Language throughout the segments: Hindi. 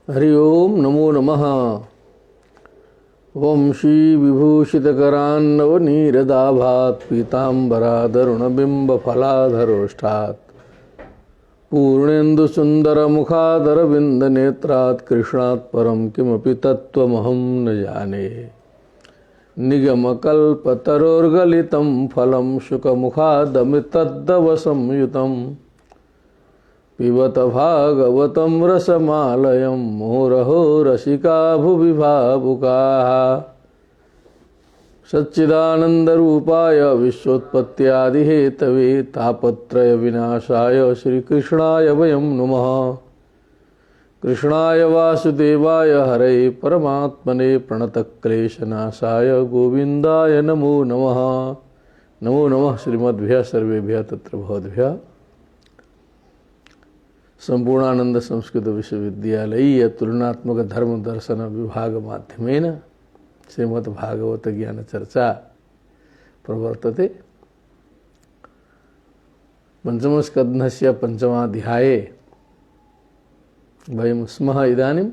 हरि ओम नमो नमः। वंशी विभूषितकरान्नवनीरदाभात् पीताम्बरादरुणबिम्बफलाधरोष्ठात् पूर्णेन्दुसुन्दरमुखादरविन्दनेत्रात् कृष्णात् परं किमपि तत्त्वमहं न जाने। निगमकल्पतरोर्गलितं फलं शुकमुखादमृतद्रवसंयुतं पिबत भागवतं रसमालयं मुहुरहो रसिका भुवि भावुकाः। सच्चिदानन्दरूपाय विश्वोत्पत्त्यादिहेतवे तापत्रयविनाशाय श्रीकृष्णाय वयं नमः। कृष्णाय वासुदेवाय हरये परमात्मने प्रणतक्लेशनाशाय गोविन्दाय नमो नमः। नमो नमः श्रीमद्भ्यः सर्वेभ्यः तत्र भवद्भ्यः। संपूर्णानंद संस्कृत विश्वविद्यालय तुलनात्मक धर्म दर्शन विभाग माध्यमेन श्रीमद् भागवत ज्ञान चर्चा प्रवर्तते। पंचमस्कन्धस्य पंचमाध्याये वयं स्मः। इदानीं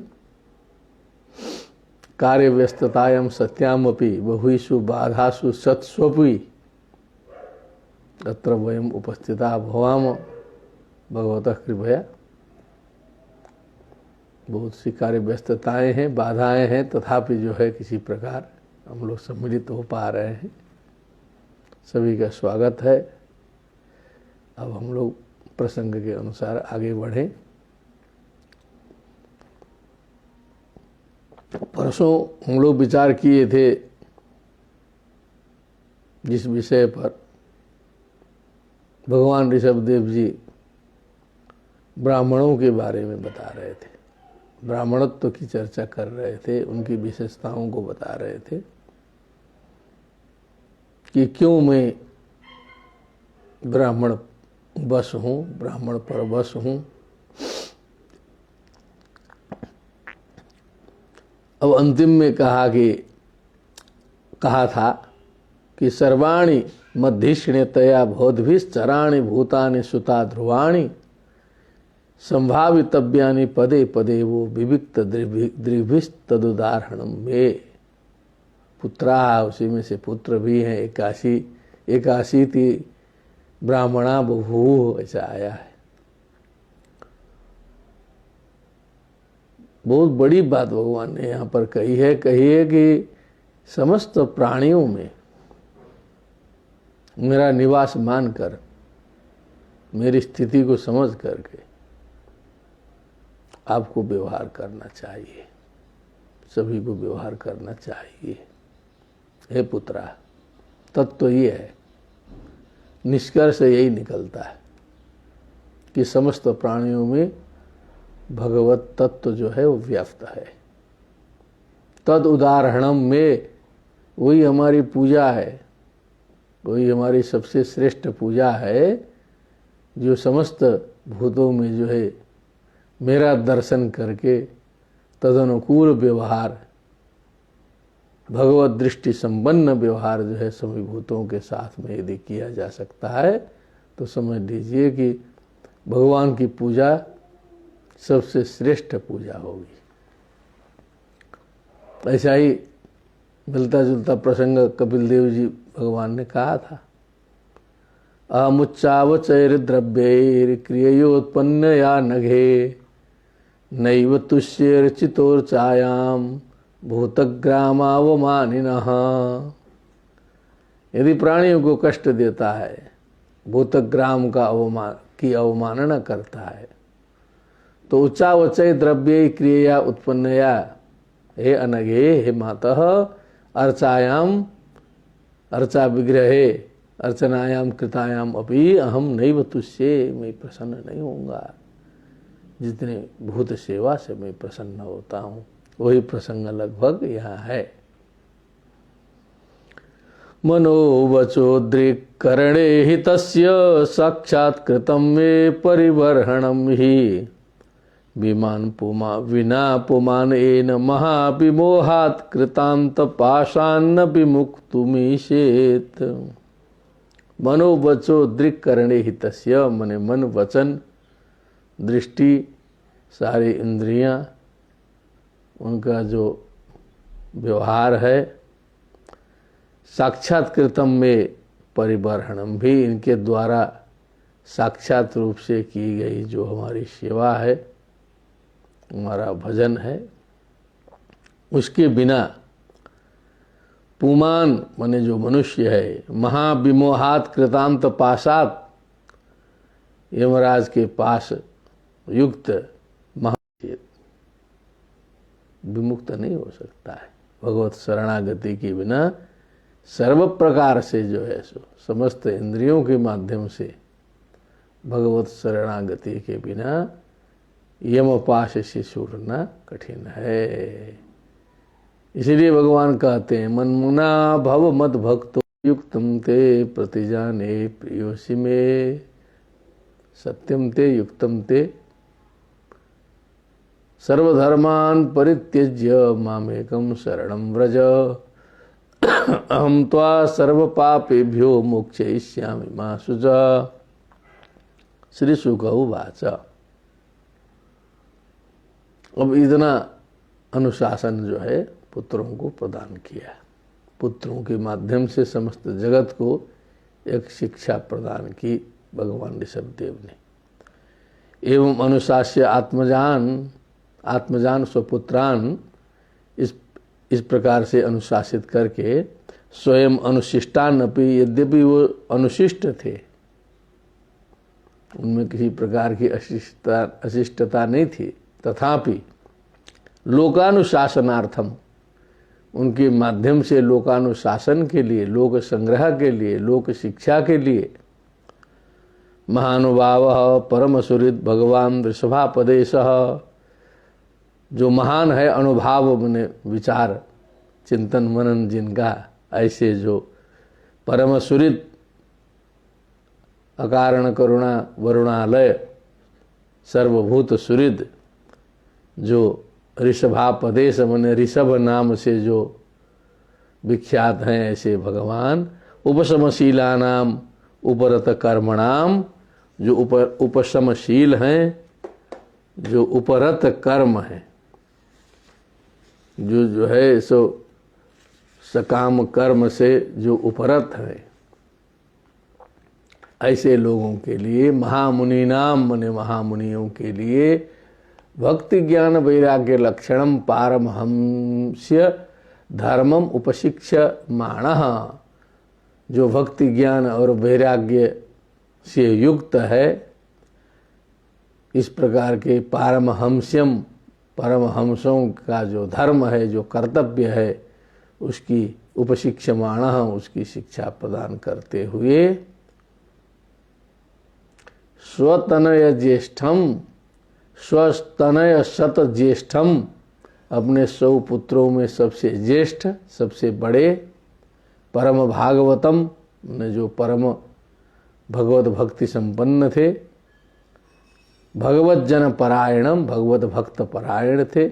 कार्यव्यस्ततायां सत्यामपि बहुषु बाधासु सत्स्वपि अत्र वयम् उपस्थिताः भवामः भगवतः कृपया। बहुत सी कार्य व्यस्तताएँ हैं, बाधाएं हैं, तथापि जो है किसी प्रकार हम लोग सम्मिलित हो पा रहे हैं। सभी का स्वागत है। अब हम लोग प्रसंग के अनुसार आगे बढ़ें। परसों हम लोग विचार किए थे जिस विषय पर भगवान ऋषभदेव जी ब्राह्मणों के बारे में बता रहे थे, ब्राह्मणत्व की चर्चा कर रहे थे, उनकी विशेषताओं को बता रहे थे कि क्यों मैं ब्राह्मण बस हूँ, ब्राह्मण पर बस हूँ। अब अंतिम में कहा था कि सर्वाणि मध्यिष्णतया भवद्भिश्चराणि भूतानि सुता ध्रुवाणि संभावितव्यानि पदे पदे वो विविक्त दृभिस्तदुदाहरणम में। पुत्रा, उसी में से पुत्र भी हैं। एकाशी थी ब्राह्मणा बभूव, ऐसा आया है। बहुत बड़ी बात भगवान ने यहाँ पर कही है कि समस्त प्राणियों में मेरा निवास मानकर, मेरी स्थिति को समझ करके आपको व्यवहार करना चाहिए, सभी को व्यवहार करना चाहिए। हे पुत्रा, तत्व ये है, निष्कर्ष यही निकलता है कि समस्त प्राणियों में भगवत तत्व जो है वो व्याप्त है। तद उदाहरणम में, वही हमारी पूजा है, वही हमारी सबसे श्रेष्ठ पूजा है, जो समस्त भूतों में जो है मेरा दर्शन करके तदनुकूल व्यवहार, भगवत दृष्टि संपन्न व्यवहार जो है सभी भूतों के साथ में यदि किया जा सकता है तो समझ लीजिए कि भगवान की पूजा सबसे श्रेष्ठ पूजा होगी। ऐसा ही मिलता जुलता प्रसंग कपिल देव जी भगवान ने कहा था। अमुच्चावचैर्द्रव्यैर्क्रिययोत्पन्न या नघे नैव तुष्येर्चितोर्चायाम भूतग्रामावमानिनः। यदि प्राणियों को कष्ट देता है, भूतग्राम का अवमानना करता है, तो उच्चावचय द्रव्य क्रिया उत्पन्नया, हे अनघे, हे मातः, अर्चायाम, अर्चा विग्रहे, अर्चनायाम कृतायाम अपि अहम नैव तुष्ये, मैं प्रसन्न नहीं होऊंगा। जितने भूत सेवा से मैं प्रसन्न होता हूँ, वही प्रसंग लगभग यहाँ है। मनोवचोद्रिक्करणे हि तस्य साक्षात्कृतं मे परिबर्हणं हि विना पुमानेन महाविमोहात् कृतान्तपाशान्न विमुक्तुमीशेत्। मनोवचोद्रिक्करणे हि तस्य, मने मन वचन दृष्टि सारी इंद्रियां उनका जो व्यवहार है, साक्षात्कृतम में परिबर्हणम भी, इनके द्वारा साक्षात रूप से की गई जो हमारी सेवा है, हमारा भजन है, उसके बिना पुमान माने जो मनुष्य है, महाविमोहात कृतांत पाशात, यमराज के पास युक्त विमुक्त नहीं हो सकता है। भगवत शरणागति के बिना सर्व प्रकार से जो है सो समस्त इंद्रियों के माध्यम से भगवत शरणागति के बिना यमपाश से छूटना कठिन है। इसलिए भगवान कहते हैं, मनमुना भव मद भक्तो युक्तम ते प्रतिजाने प्रियोसि में, सत्यम ते युक्तम ते सर्वधर्मान परित्यज्य मामेकम शरणं व्रज अहम त्वा सर्व पापेभ्यो मोक्षयिष्यामि मा शुचा। श्री शुक उवाच। अब इतना अनुशासन जो है पुत्रों को प्रदान किया। पुत्रों के माध्यम से समस्त जगत को एक शिक्षा प्रदान की भगवान ऋषभदेव ने। एवं अनुशास्य आत्मजान स्वपुत्रान, इस प्रकार से अनुशासित करके स्वयं अनुशिष्टान अपि, यद्यपि वो अनुशिष्ट थे, उनमें किसी प्रकार की अशिष्टता नहीं थी, तथापि लोकानुशासनार्थम, उनके माध्यम से लोकानुशासन के लिए, लोक संग्रह के लिए, लोक शिक्षा के लिए महानुभाव परमसुहृद भगवान वृषभापदेश, जो महान है अनुभाव मने विचार चिंतन मनन जिनका, ऐसे जो परम सुहृद अकारण करुणा वरुणालय सर्वभूत सुहृद, जो ऋषभापदेश मने ऋषभ नाम से जो विख्यात हैं, ऐसे भगवान उपशमशीला नाम उपरत कर्मणाम, जो उपशमशील हैं, जो उपरत कर्म है, जो है सो सकाम कर्म से जो उपरत है, ऐसे लोगों के लिए, महामुनि नाम मने महामुनियों के लिए भक्ति ज्ञान वैराग्य लक्षणम पारमहंस्य धर्मम उपशिक्ष्यमाणः, जो भक्ति ज्ञान और वैराग्य से युक्त है, इस प्रकार के परमहंसों का जो धर्म है, जो कर्तव्य है, उसकी उपशिक्षमाणः, उसकी शिक्षा प्रदान करते हुए स्वतनय ज्येष्ठम, स्वस्तनय शत ज्येष्ठम, अपने 100 पुत्रों में सबसे ज्येष्ठ, सबसे बड़े, परम भागवतम ने जो परम भगवत भक्ति संपन्न थे, भगवत जन परायणम, भगवत भक्त परायण थे,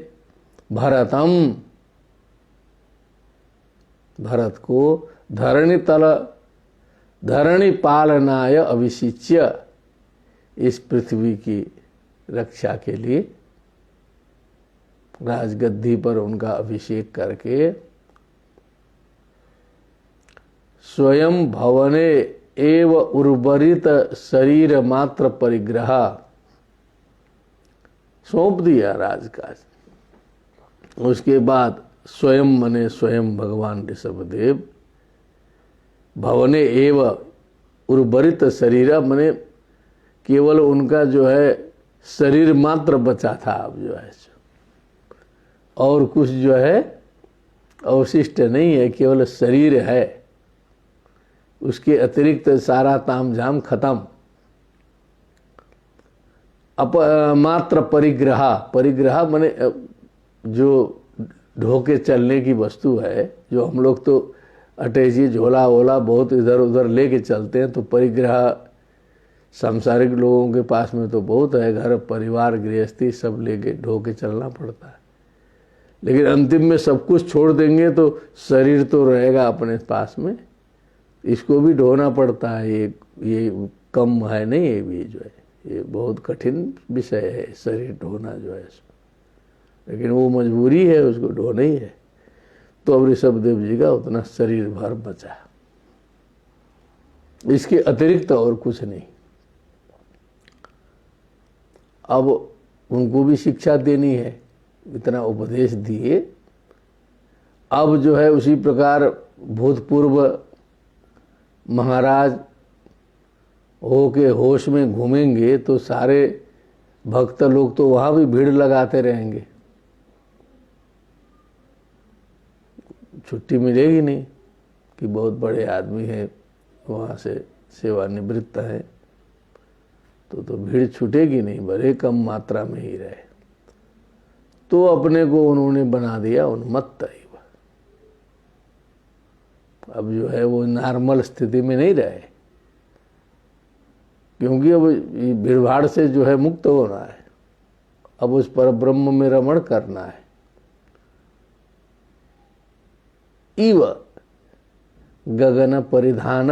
भरतम, भरत को धरणी पालनाय अभिषिच्य, इस पृथ्वी की रक्षा के लिए राजगद्दी पर उनका अभिषेक करके स्वयं भवने एव उर्वरित शरीर मात्र परिग्रह सौंप दिया राजकाज। उसके बाद स्वयं मने स्वयं भगवान ऋषभदेव, भवने एव उर्वरित शरीर मने केवल उनका जो है शरीर मात्र बचा था, अब जो है और कुछ जो है अवशिष्ट नहीं है, केवल शरीर है, उसके अतिरिक्त सारा तामझाम खत्म। मात्र परिग्रह माने जो ढोके चलने की वस्तु है, जो हम लोग तो अटैची झोला वोला बहुत इधर उधर लेके चलते हैं, तो परिग्रह सांसारिक लोगों के पास में तो बहुत है, घर परिवार गृहस्थी सब लेके ढोके चलना पड़ता है, लेकिन अंतिम में सब कुछ छोड़ देंगे तो शरीर तो रहेगा अपने पास में, इसको भी ढोना पड़ता है। ये कम है नहीं, ये भी जो है ये बहुत कठिन विषय है, शरीर ढोना जो है। लेकिन वो मजबूरी है, उसको ढोना ही है। तो अब ऋषभदेव जी का उतना शरीर भर बचा, इसके अतिरिक्त और कुछ नहीं। अब उनको भी शिक्षा देनी है, इतना उपदेश दिए। अब जो है उसी प्रकार भूतपूर्व महाराज हो के होश में घूमेंगे तो सारे भक्त लोग तो वहां भी भीड़ लगाते रहेंगे, छुट्टी मिलेगी नहीं कि बहुत बड़े आदमी हैं वहाँ से सेवानिवृत्त हैं, तो भीड़ छूटेगी नहीं, भले कम मात्रा में ही रहे। तो अपने को उन्होंने बना दिया उन्मत्त ही। अब जो है वो नॉर्मल स्थिति में नहीं रहे, क्योंकि अब भीड़ भाड़ से जो है मुक्त होना है, अब उस पर ब्रह्म में रमण करना है। इव गगन परिधान,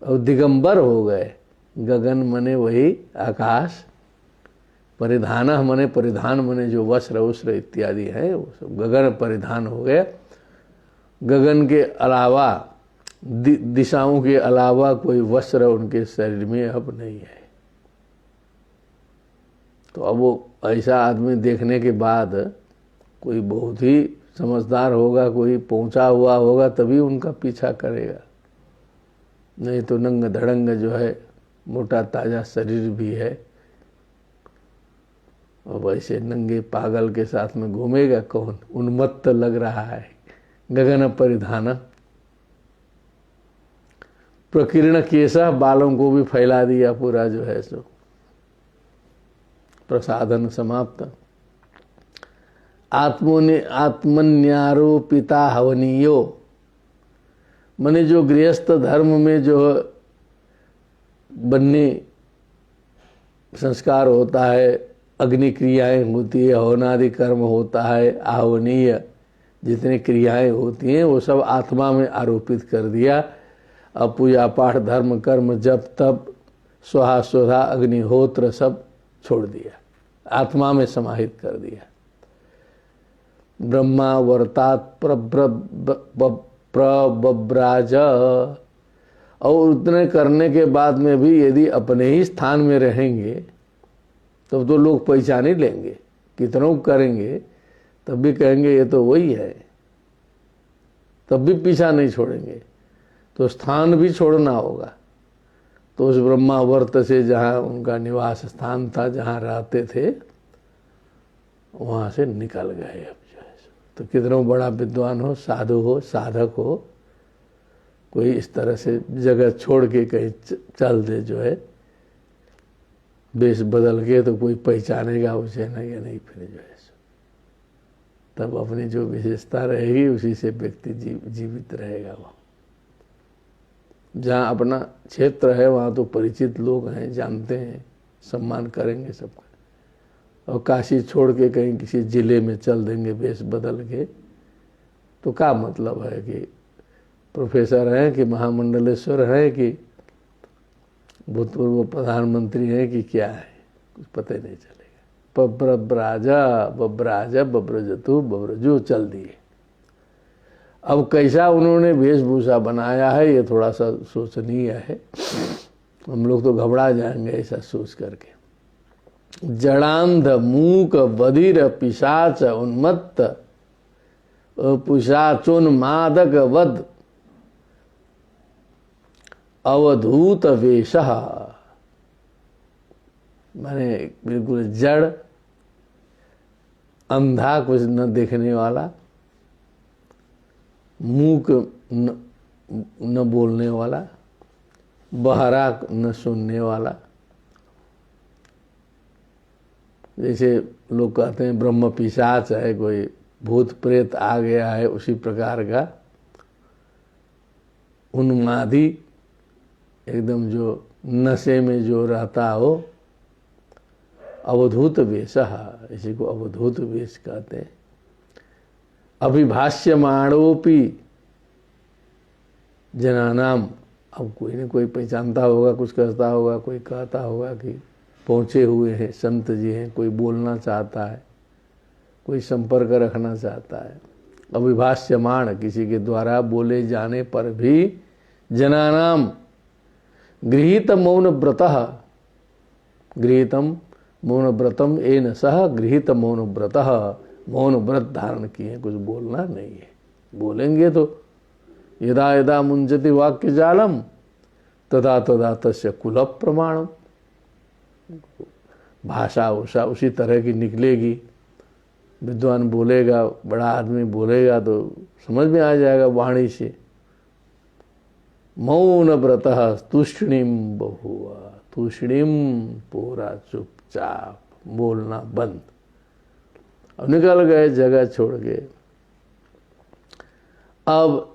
अब दिगंबर हो गए। गगन मने वही आकाश, परिधान मने परिधान मने जो वस्त्र वस्त्र इत्यादि है, वो सब गगन परिधान हो गया। गगन के अलावा दिशाओं के अलावा कोई वस्त्र उनके शरीर में अब नहीं है। तो अब वो ऐसा आदमी देखने के बाद कोई बहुत ही समझदार होगा, कोई पहुंचा हुआ होगा, तभी उनका पीछा करेगा, नहीं तो नंग धड़ंग जो है मोटा ताजा शरीर भी है, और वैसे नंगे पागल के साथ में घूमेगा कौन? उन्मत्त लग रहा है। गगन परिधान, प्रकीर्ण केसा, बालों को भी फैला दिया पूरा जो है सो, प्रसाधन समाप्त। आत्मन्यारोपिता हवनीयो, माने जो गृहस्थ धर्म में जो बनने संस्कार होता है, अग्नि क्रियाएं होती है, हवनादि कर्म होता है, आहवनीय जितनी क्रियाएं होती हैं वो सब आत्मा में आरोपित कर दिया। अब पूजा पाठ धर्म कर्म जप तप स्वाहा स्वधा अग्निहोत्र सब छोड़ दिया, आत्मा में समाहित कर दिया। ब्रह्मा वर्तात प्रब्राज, और उतने करने के बाद में भी यदि अपने ही स्थान में रहेंगे तब तो लोग पहचान ही लेंगे, कितनों करेंगे तब भी कहेंगे ये तो वही है, तब भी पीछा नहीं छोड़ेंगे। तो स्थान भी छोड़ना होगा। तो उस ब्रह्मावर्त से जहाँ उनका निवास स्थान था, जहाँ रहते थे, वहाँ से निकल गए। अब जो है तो कितनों बड़ा विद्वान हो, साधु हो, साधक हो, कोई इस तरह से जगह छोड़ के कहीं चल दे जो है वेश बदल के, तो कोई पहचानेगा उसे ना या नहीं, फिर जो है तब अपनी जो विशेषता रहेगी उसी से व्यक्ति जीवित रहेगा। वो जहाँ अपना क्षेत्र है वहाँ तो परिचित लोग हैं, जानते हैं, सम्मान करेंगे सबका। और काशी छोड़ के कहीं किसी जिले में चल देंगे वेश बदल के, तो क्या मतलब है कि प्रोफेसर हैं कि महामंडलेश्वर हैं कि भूतपूर्व प्रधानमंत्री हैं कि क्या है, कुछ पता ही नहीं चलेगा। बब्राजा बब्राजा बब्रजतु बब्रजू चल दिए। अब कैसा उन्होंने वेशभूषा बनाया है ये थोड़ा सा सोचनीय है, हम लोग तो घबरा जाएंगे ऐसा सोच करके। जड़ांध मूक बधिर पिशाच उन्मत्त पिशाचोन्मादक वध अवधूत वेश, माने बिल्कुल जड़, अंधा कुछ न देखने वाला, मूक न बोलने वाला, बहरा न सुनने वाला। जैसे लोग कहते हैं ब्रह्म पिशाच है, कोई भूत प्रेत आ गया है, उसी प्रकार का उन्मादी, एकदम जो नशे में जो रहता हो, अवधूत वेश, इसी को अवधूत वेश कहते हैं। अभिभाष्यमाणोपि जनानाम, अब कोई न कोई पहचानता होगा, कुछ कहता होगा, कोई कहता होगा कि पहुँचे हुए हैं, संत जी हैं, कोई बोलना चाहता है, कोई संपर्क रखना चाहता है। अभिभाष्यमाण, किसी के द्वारा बोले जाने पर भी जनानाम गृहीत मौन व्रतः, गृहीतम मौन व्रतम एन सह गृहीत मौन व्रतः, मौन व्रत धारण किए, कुछ बोलना नहीं है। बोलेंगे तो यदा यदा मुंजति वाक्य जालम तदा तदा तस्य कुल प्रमाणम, भाषा उषा उसी तरह की निकलेगी। विद्वान बोलेगा, बड़ा आदमी बोलेगा तो समझ में आ जाएगा वाणी से। मौन व्रतः तूष्णीम बहुआ, तूष्णीम पूरा चुपचाप, बोलना बंद। अब निकल गए जगह छोड़ के। अब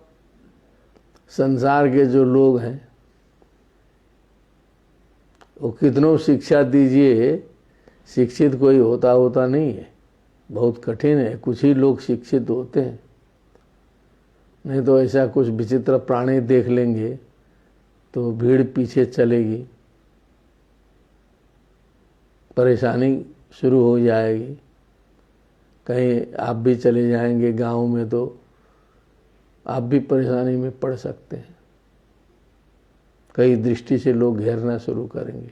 संसार के जो लोग हैं वो कितनों शिक्षा दीजिए, शिक्षित कोई होता नहीं है, बहुत कठिन है। कुछ ही लोग शिक्षित होते हैं, नहीं तो ऐसा कुछ विचित्र प्राणी देख लेंगे तो भीड़ पीछे चलेगी, परेशानी शुरू हो जाएगी। कहीं आप भी चले जाएंगे गांव में तो आप भी परेशानी में पड़ सकते हैं। कई दृष्टि से लोग घेरना शुरू करेंगे।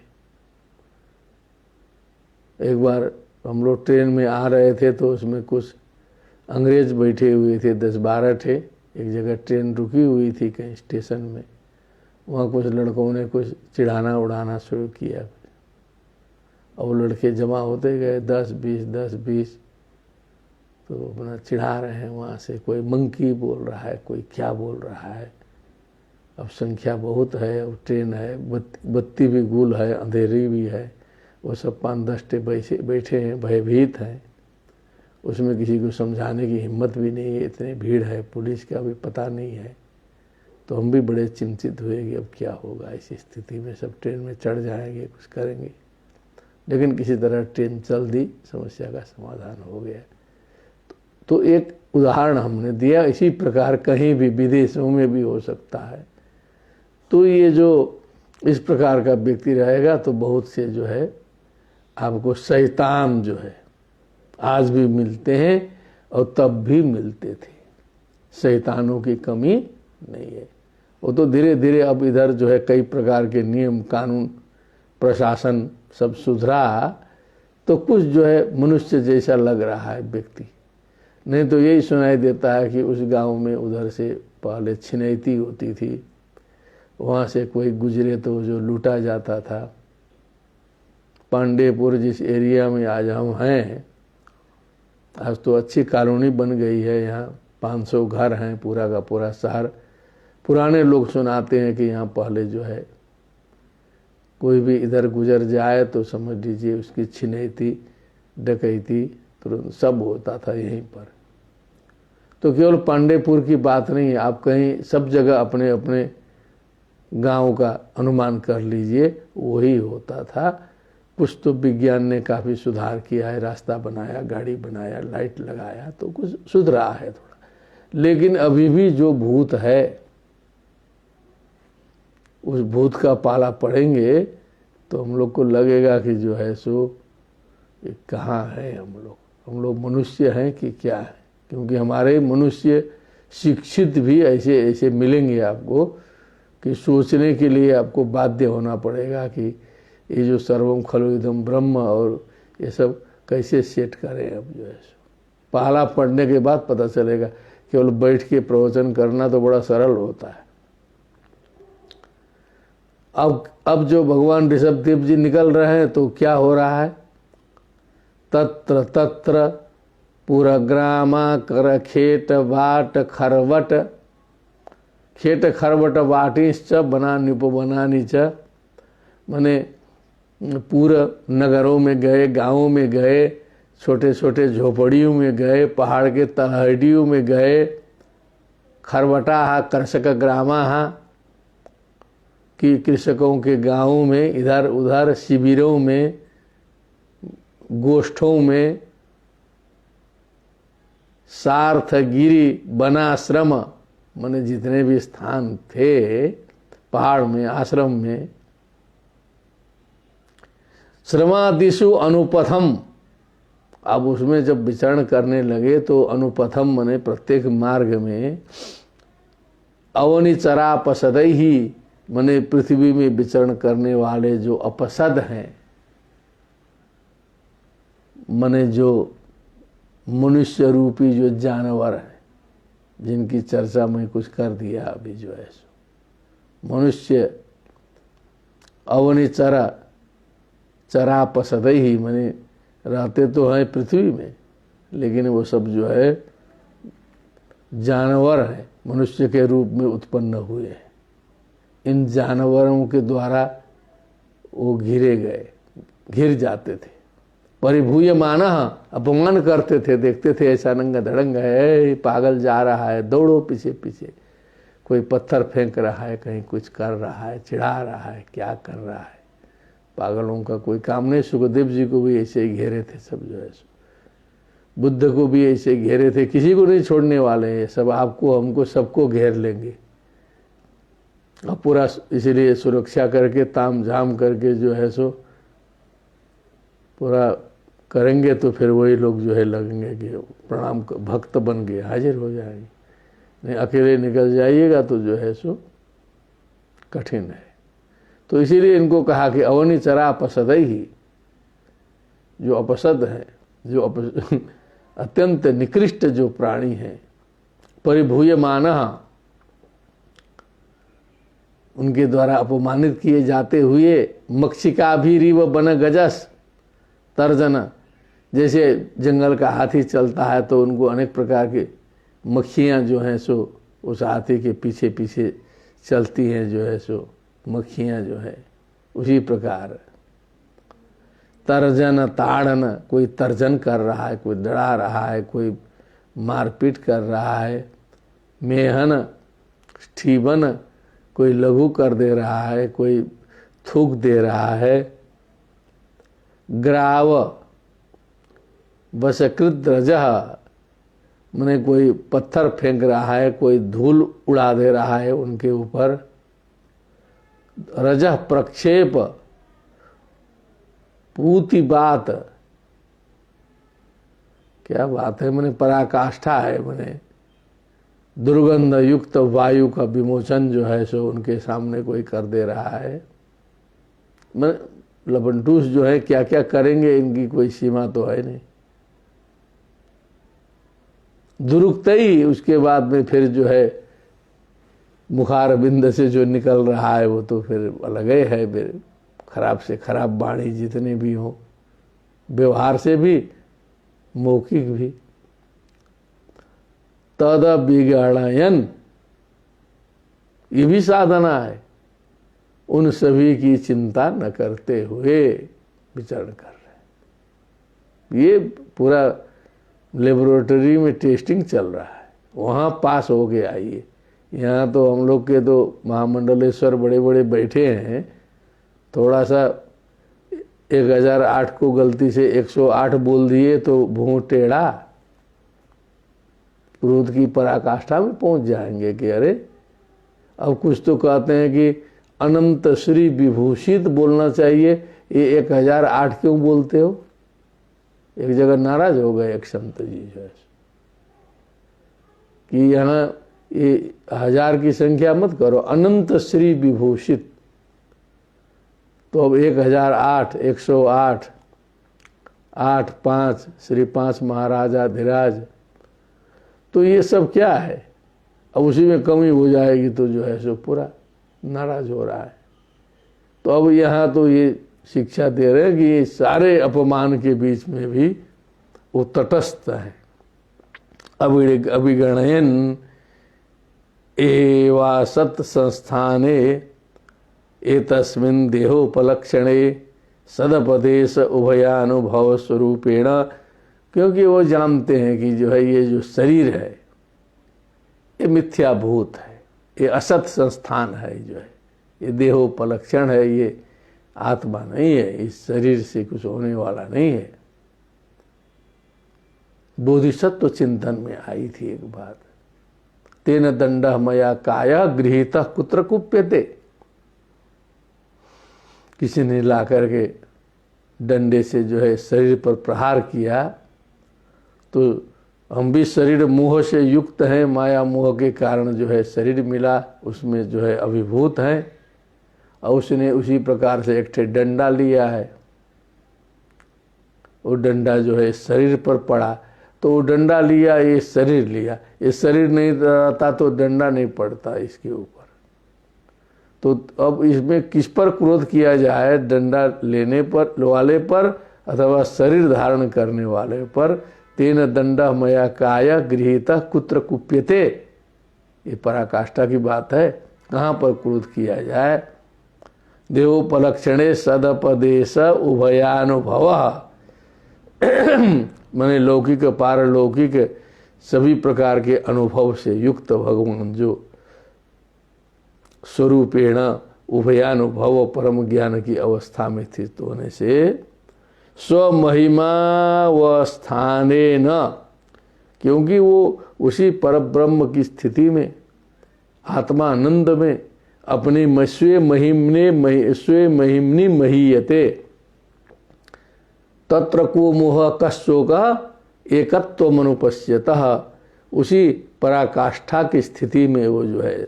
एक बार हम लोग ट्रेन में आ रहे थे तो उसमें कुछ अंग्रेज बैठे हुए थे, 10-12 थे। एक जगह ट्रेन रुकी हुई थी कहीं स्टेशन में, वहाँ कुछ लड़कों ने कुछ चिढ़ाना उड़ाना शुरू किया। और लड़के जमा होते गए, 10-20 10-20, तो अपना चिढ़ा रहे हैं। वहाँ से कोई मंकी बोल रहा है, कोई क्या बोल रहा है। अब संख्या बहुत है, अब ट्रेन है, बत्ती भी गुल है, अंधेरी भी है, वो सब 5-10 बैठे हैं, भयभीत हैं। उसमें किसी को समझाने की हिम्मत भी नहीं है, इतनी भीड़ है, पुलिस का भी पता नहीं है। तो हम भी बड़े चिंतित हुए कि अब क्या होगा इस स्थिति में। सब ट्रेन में चढ़ जाएंगे, कुछ करेंगे, लेकिन किसी तरह ट्रेन चल दी, समस्या का समाधान हो गया। तो एक उदाहरण हमने दिया, इसी प्रकार कहीं भी विदेशों में भी हो सकता है। तो ये जो इस प्रकार का व्यक्ति रहेगा तो बहुत से जो है आपको शैतान जो है आज भी मिलते हैं और तब भी मिलते थे। शैतानों की कमी नहीं है। वो तो धीरे धीरे अब इधर जो है कई प्रकार के नियम कानून प्रशासन सब सुधरा तो कुछ जो है मनुष्य जैसा लग रहा है व्यक्ति। नहीं तो यही सुनाई देता है कि उस गांव में उधर से पहले छिनैती होती थी, वहाँ से कोई गुजरे तो जो लूटा जाता था। पांडेपुर जिस एरिया में आज हम हैं, आज तो अच्छी कॉलोनी बन गई है, यहाँ 500 घर हैं, पूरा का पूरा शहर। पुराने लोग सुनाते हैं कि यहाँ पहले जो है कोई भी इधर गुजर जाए तो समझ लीजिए उसकी छिनैती डकैती तुरंत सब होता था यहीं पर। तो केवल पांडेपुर की बात नहीं है, आप कहीं सब जगह अपने अपने गांव का अनुमान कर लीजिए, वही होता था। कुछ तो विज्ञान ने काफ़ी सुधार किया है, रास्ता बनाया, गाड़ी बनाया, लाइट लगाया, तो कुछ सुधरा है थोड़ा। लेकिन अभी भी जो भूत है उस भूत का पाला पड़ेंगे तो हम लोग को लगेगा कि जो है सो ये कहाँ है हम लोग मनुष्य हैं कि क्या है। क्योंकि हमारे मनुष्य शिक्षित भी ऐसे ऐसे मिलेंगे आपको कि सोचने के लिए आपको बाध्य होना पड़ेगा कि ये जो सर्वम खलु इदम ब्रह्म और ये सब कैसे सेट करें। अब जो है पहला पढ़ने के बाद पता चलेगा, केवल बैठ के प्रवचन करना तो बड़ा सरल होता है। अब जो भगवान ऋषभदेव जी निकल रहे हैं तो क्या हो रहा है, तत्र तत्र पूरा ग्रामा कर खेट बाट खरवट, खेट खरवट बाटिश्च बनानी उपबनानी च, माने पूरा नगरों में गए, गाँवों में गए, छोटे छोटे झोपड़ियों में गए, पहाड़ के तलहटियों में गए। खरवटा हा कृषक ग्रामा हा कि कृषकों के गाँवों में, इधर उधर शिविरों में, गोष्ठों में, सार्थगिरी वनाश्रम माने जितने भी स्थान थे पहाड़ में, आश्रम में, श्रमादिषु अनुपथम। अब उसमें जब विचरण करने लगे तो अनुपथम मने प्रत्येक मार्ग में, अवनिचरापसदै ही मने पृथ्वी में विचरण करने वाले जो अपसद हैं, मने जो मनुष्य रूपी जो जानवर हैं, जिनकी चर्चा मैं कुछ कर दिया अभी, जो है सो मनुष्य अवनिचरा चरापसदै ही मने रहते तो हैं पृथ्वी में, लेकिन वो सब जो है जानवर हैं, मनुष्य के रूप में उत्पन्न हुए हैं। इन जानवरों के द्वारा वो घिर जाते थे। परिभूयमानः, अपमान करते थे, देखते थे ऐसा नंगा धड़ंगा है, पागल जा रहा है, दौड़ो पीछे पीछे, कोई पत्थर फेंक रहा है, कहीं कुछ कर रहा है, चिढ़ा रहा है, क्या कर रहा है। पागलों का कोई काम नहीं। सुखदेव जी को भी ऐसे ही घेरे थे सब, जो है बुद्ध को भी ऐसे घेरे थे, किसी को नहीं छोड़ने वाले हैं सब, आपको हमको सबको घेर लेंगे। और पूरा इसीलिए सुरक्षा करके ताम झाम करके जो है सो पूरा करेंगे, तो फिर वही लोग जो है लगेंगे कि प्रणाम भक्त बन गए, हाजिर हो जाएंगे। नहीं अकेले निकल जाइएगा तो जो है सो कठिन है। तो इसीलिए इनको कहा कि अवनिचरा अपसदै ही, जो अपसद है, जो अत्यंत निकृष्ट जो प्राणी है, परिभूयमानः, उनके द्वारा अपमानित किए जाते हुए, मक्षिकाभिरीव बन गजस तर्जन, जैसे जंगल का हाथी चलता है तो उनको अनेक प्रकार के मक्खियाँ जो हैं सो उस हाथी के पीछे पीछे चलती हैं, जो है सो मक्खियाँ जो है उसी प्रकार तर्जन ताड़न, कोई तर्जन कर रहा है, कोई डरा रहा है, कोई मारपीट कर रहा है। मेहन ठीबन, कोई लघु कर दे रहा है, कोई थूक दे रहा है। ग्राव वशकृत रजह, मैंने कोई पत्थर फेंक रहा है, कोई धूल उड़ा दे रहा है उनके ऊपर। रजह प्रक्षेप पूति बात, क्या बात है, मैंने पराकाष्ठा है, मैंने दुर्गंध युक्त वायु का विमोचन जो है सो उनके सामने कोई कर दे रहा है। मैंने लपंटूस जो है क्या क्या करेंगे, इनकी कोई सीमा तो है नहीं। दुरुक्त ही उसके बाद में फिर जो है मुखार बिंद से जो निकल रहा है वो तो फिर अलग ही है। फिर खराब से खराब वाणी जितने भी हो, व्यवहार से भी मौखिक भी। तद बिगड़यन, ये भी साधना है, उन सभी की चिंता न करते हुए विचरण कर रहे। ये पूरा लेबोरेटरी में टेस्टिंग चल रहा है, वहाँ पास हो के आइए। यहाँ तो हम लोग के तो महामंडलेश्वर बड़े बड़े बैठे हैं, थोड़ा सा 1008 को गलती से 108 बोल दिए तो भूं टेढ़ा, क्रोध की पराकाष्ठा में पहुंच जाएंगे कि अरे अब कुछ तो कहते हैं कि अनंत श्री विभूषित बोलना चाहिए, ये 1008 क्यों बोलते हो। एक जगह नाराज हो गए एक संत जी जो है कि यहाँ ये 1000 की संख्या मत करो, अनंत श्री विभूषित। तो अब 1008, 108, 8, 5 श्री 5 महाराजाधिराज, तो ये सब क्या है। अब उसी में कमी हो जाएगी तो जो है सो पूरा नाराज हो रहा है। तो अब यहाँ तो ये शिक्षा दे रहे हैं कि ये सारे अपमान के बीच में भी वो तटस्थ है। अभिगणयन एवा सत संस्थाने एतस्मिन् देहोपलक्षणे सदपदेश उभयानुभव स्वरूपेण, क्योंकि वो जानते हैं कि जो है ये जो शरीर है ये मिथ्याभूत है, ये असत संस्थान है, जो है ये देहोपलक्षण है, ये आत्मा नहीं है, इस शरीर से कुछ होने वाला नहीं है। बोधिसत्व चिंतन में आई थी एक बात, तेन दंड मया काया गृहीत कुत्र कुप्यते। किसी ने ला करके डंडे से जो है शरीर पर प्रहार किया, तो हम भी शरीर मोह से युक्त हैं, माया मोह के कारण जो है शरीर मिला, उसमें जो है अभिभूत हैं, और उसने उसी प्रकार से एक डंडा लिया है, वो डंडा जो है शरीर पर पड़ा, तो वो डंडा लिया, ये शरीर लिया, ये शरीर नहीं रहता तो डंडा नहीं पड़ता इसके ऊपर। तो अब इसमें किस पर क्रोध किया जाए, डंडा लेने पर वाले पर अथवा शरीर धारण करने वाले पर। तेन दंडा मया काय गृहीतः कुत्र कुप्यते, ये पराकाष्ठा की बात है, कहाँ पर क्रोध किया जाए। देवोपलक्षणे सदपदेश उभयानुभव, माने लौकिक पारलौकिक सभी प्रकार के अनुभव से युक्त भगवान जो स्वरूपेण उभयानुभव परम ज्ञान की अवस्था में स्थित होने से स्वमहिमा व स्थाने न, क्योंकि वो उसी परब्रह्म की स्थिति में आत्मानंद में अपनी स्वे महिमनि महीयते, तत्र को मोह कश्चोक एकत्व अनुपश्यतः, उसी पराकाष्ठा की स्थिति में वो जो है,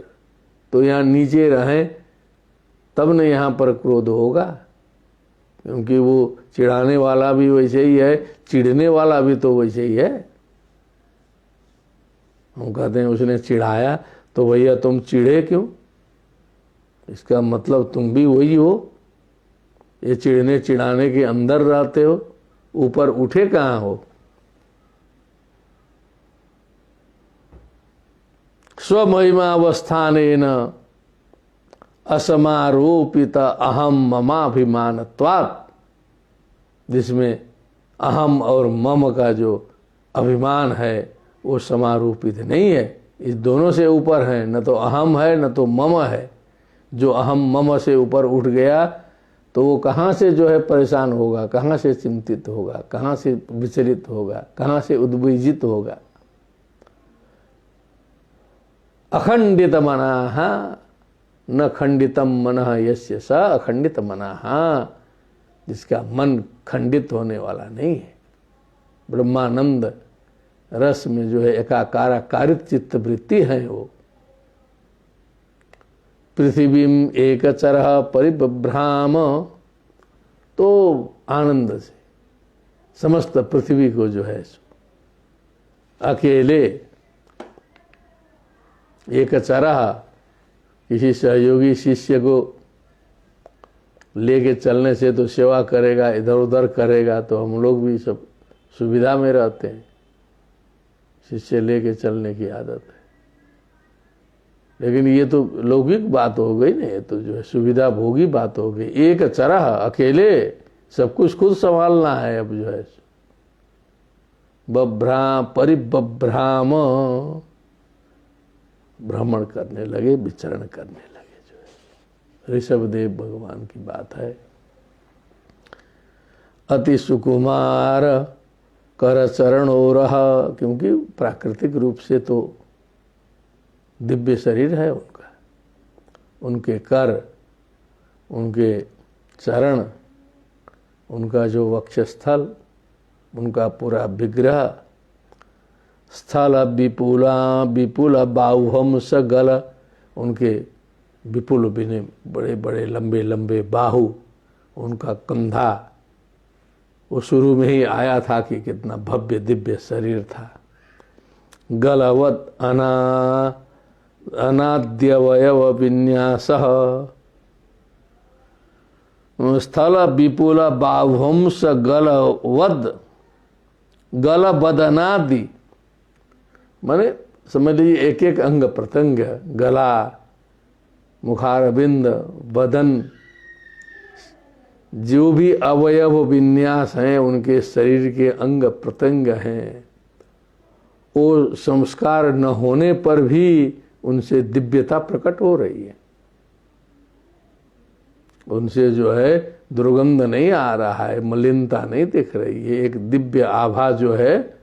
तो यहाँ नीचे रहें तब न यहाँ पर क्रोध होगा, क्योंकि वो चिढ़ाने वाला भी वैसे ही है, चिढ़ने वाला भी तो वैसे ही है। हम कहते हैं उसने चिढ़ाया, तो भैया तुम चिढ़े क्यों, इसका मतलब तुम भी वही हो, ये चिढ़ने चिढ़ाने के अंदर रहते हो, ऊपर उठे कहाँ हो। स्वमहिमावस्थानेन असमारोपित अहम ममाभिमानत्वात्, जिसमें अहम और मम का जो अभिमान है वो समारोपित नहीं है, इस दोनों से ऊपर है, न तो अहम है न तो मम है। जो अहम मम से ऊपर उठ गया तो वो कहाँ से जो है परेशान होगा, कहाँ से चिंतित होगा, कहाँ से विचलित होगा, कहाँ से उद्विजित होगा। अखंडित मनाः न खंडितम मनः यस्य स अखंडित मनाः, जिसका मन खंडित होने वाला नहीं है, ब्रह्मानंद रस में जो है एकाकारित चित्त वृत्ति है वो। पृथ्वीम एकचरः परिभ्राम, तो आनंद से समस्त पृथ्वी को जो है अकेले एकचरः, किसी सहयोगी शिष्य को लेके चलने से तो सेवा करेगा, इधर उधर करेगा, तो हम लोग भी सब सुविधा में रहते हैं, शिष्य लेके चलने की आदत है। लेकिन ये तो लौकिक बात हो गई ना, ये तो जो है सुविधा भोगी बात हो गई। एक चरह, अकेले सब कुछ खुद संभालना है। अब जो है परिभ्राम, भ्रमण करने लगे, विचरण करने लगे। जो है ऋषभदेव भगवान की बात है। अति सुकुमार कर चरणोरह, क्योंकि प्राकृतिक रूप से तो दिव्य शरीर है उनका, उनके कर, उनके चरण, उनका जो वक्षस्थल, उनका पूरा विग्रह, स्थल विपुल बाहुहम स गल, उनके विपुल बिने बड़े बड़े लंबे लंबे बाहु, उनका कंधा, वो शुरू में ही आया था कि कितना भव्य दिव्य शरीर था। गलवत अनाद्यवयव विन्यास, स्थल विपुल बाहुंस गलबदनादि, माने समझ लीजिए एक एक अंग प्रत्यंग, गला, मुखारबिंद, बदन, जो भी अवयव विन्यास हैं उनके शरीर के अंग प्रत्यंग हैं, वो संस्कार न होने पर भी उनसे दिव्यता प्रकट हो रही है। उनसे जो है दुर्गंध नहीं आ रहा है, मलिनता नहीं दिख रही है, एक दिव्य आभा जो है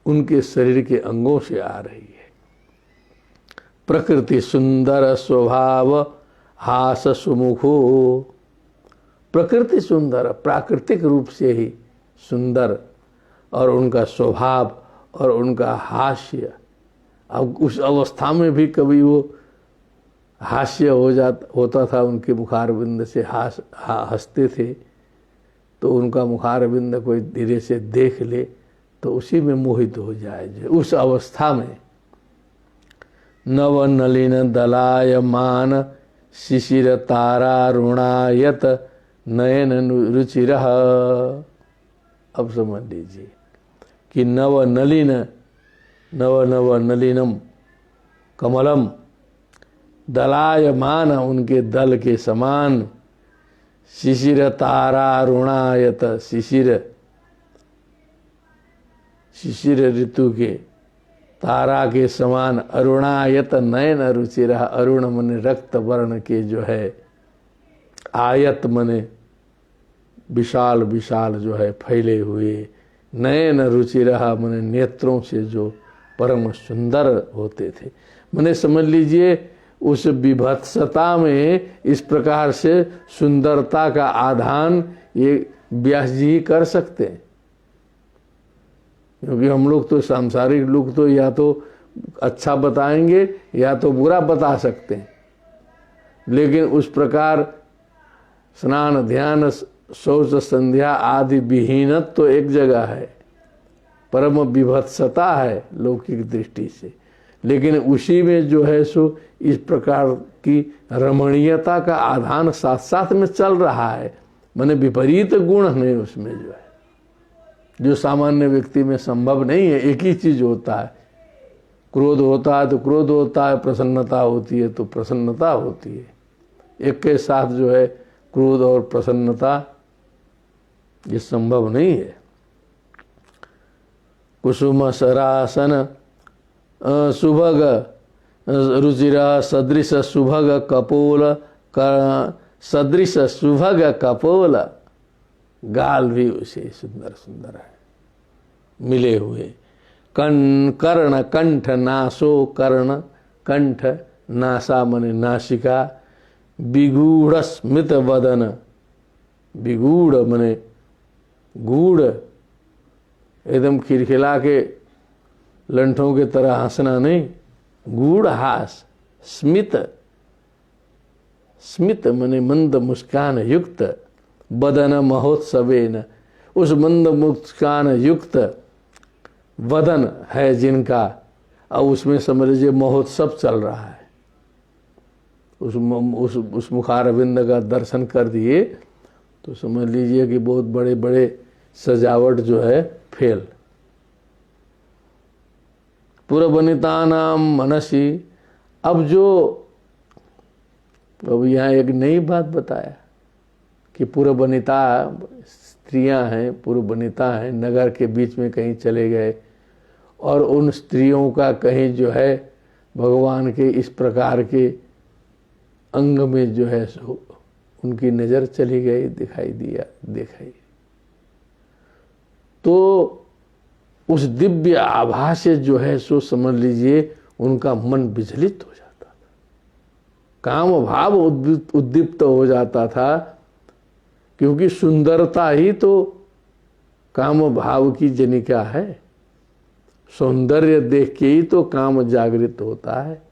उनके शरीर के अंगों से आ रही है। प्रकृति सुंदर स्वभाव हास सुमुखो, प्रकृति सुंदर, प्राकृतिक रूप से ही सुंदर, और उनका स्वभाव और उनका हास्य। अब उस अवस्था में भी कभी वो हास्य होता था, उनके मुखारविंद से हंसते थे, तो उनका मुखारविंद कोई धीरे से देख ले तो उसी में मोहित हो जाए। उस अवस्था में नव नलिन दलायमान शिशिर तारारुणायत नयन रुचिर। अब समझ लीजिए कि नव नलिनम कमलम, दलायमान उनके दल के समान, शिशिर तारारुणायत, शिशिर ऋतु के तारा के समान, अरुणायत नयन रुचिर, अरुण मने रक्त वर्ण के जो है, आयत मने विशाल विशाल जो है फैले हुए, नयन रुचिर मने नेत्रों से जो परम सुंदर होते थे। मने समझ लीजिए उस विभत्सता में इस प्रकार से सुंदरता का आधान ये व्यास जी ही कर सकते हैं, क्योंकि हम लोग तो सांसारिक लोग तो या तो अच्छा बताएंगे या तो बुरा बता सकते हैं, लेकिन उस प्रकार स्नान ध्यान शौच संध्या आदि विहीनत तो एक जगह है, परम विभत्सता है लौकिक दृष्टि से, लेकिन उसी में जो है सो इस प्रकार की रमणीयता का आधान साथ साथ में चल रहा है। माने विपरीत गुण नहीं उसमें जो है, जो सामान्य व्यक्ति में संभव नहीं है। एक ही चीज होता है, क्रोध होता है तो क्रोध होता है, प्रसन्नता होती है तो प्रसन्नता होती है। एक के साथ जो है क्रोध और प्रसन्नता ये संभव नहीं है। कुसुम सरासन सुभग रुचिरा सदृश सुभग कपोल, सदृश सुभग कपोल, गाल भी उसे सुंदर सुंदर है मिले हुए। कर्ण कंठ नासो, कर्ण कंठ, नासा मने नासिका, विगूढ़ स्मित वदन, विगूढ़ मने गूढ़, एकदम खिलखिला के लंठों के तरह हंसना नहीं, गूढ़ हास, स्मित, स्मित मने मंद मुस्कान युक्त, बदन महोत्सवेन, उस मंद मुस्कान युक्त वदन है जिनका, और उसमें समझ लीजिए महोत्सव चल रहा है। उस मुखारविंद का दर्शन कर दिए तो समझ लीजिए कि बहुत बड़े बड़े सजावट जो है फेल। पुरबनिता नाम मनसी, अब यहाँ एक नई बात बताया कि पुरबनिता स्त्रियां हैं, पुरबनिता हैं, नगर के बीच में कहीं चले गए और उन स्त्रियों का कहीं जो है भगवान के इस प्रकार के अंग में जो है सो उनकी नजर चली गई, दिखाई, तो उस दिव्य आभा से जो है सो समझ लीजिए उनका मन विचलित हो जाता था, काम भाव उद्दीप्त हो जाता था, क्योंकि सुंदरता ही तो काम भाव की जनिका है। सौंदर्य देख के ही तो काम जागृत होता है,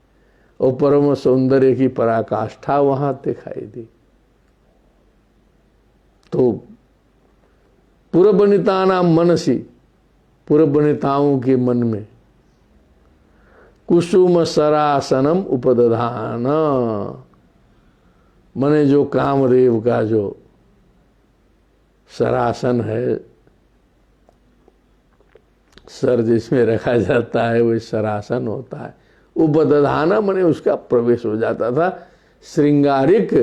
और परम सौंदर्य की पराकाष्ठा वहां दिखाई दी। तो पुरबनिता नाम मनसी, पुरबनिताओं के मन में कुसुम सरासनम उपदधान, मने जो कामदेव का जो सरासन है, सर जिसमें रखा जाता है वो सरासन होता है, उपदधाना मने उसका प्रवेश हो जाता था, श्रृंगारिक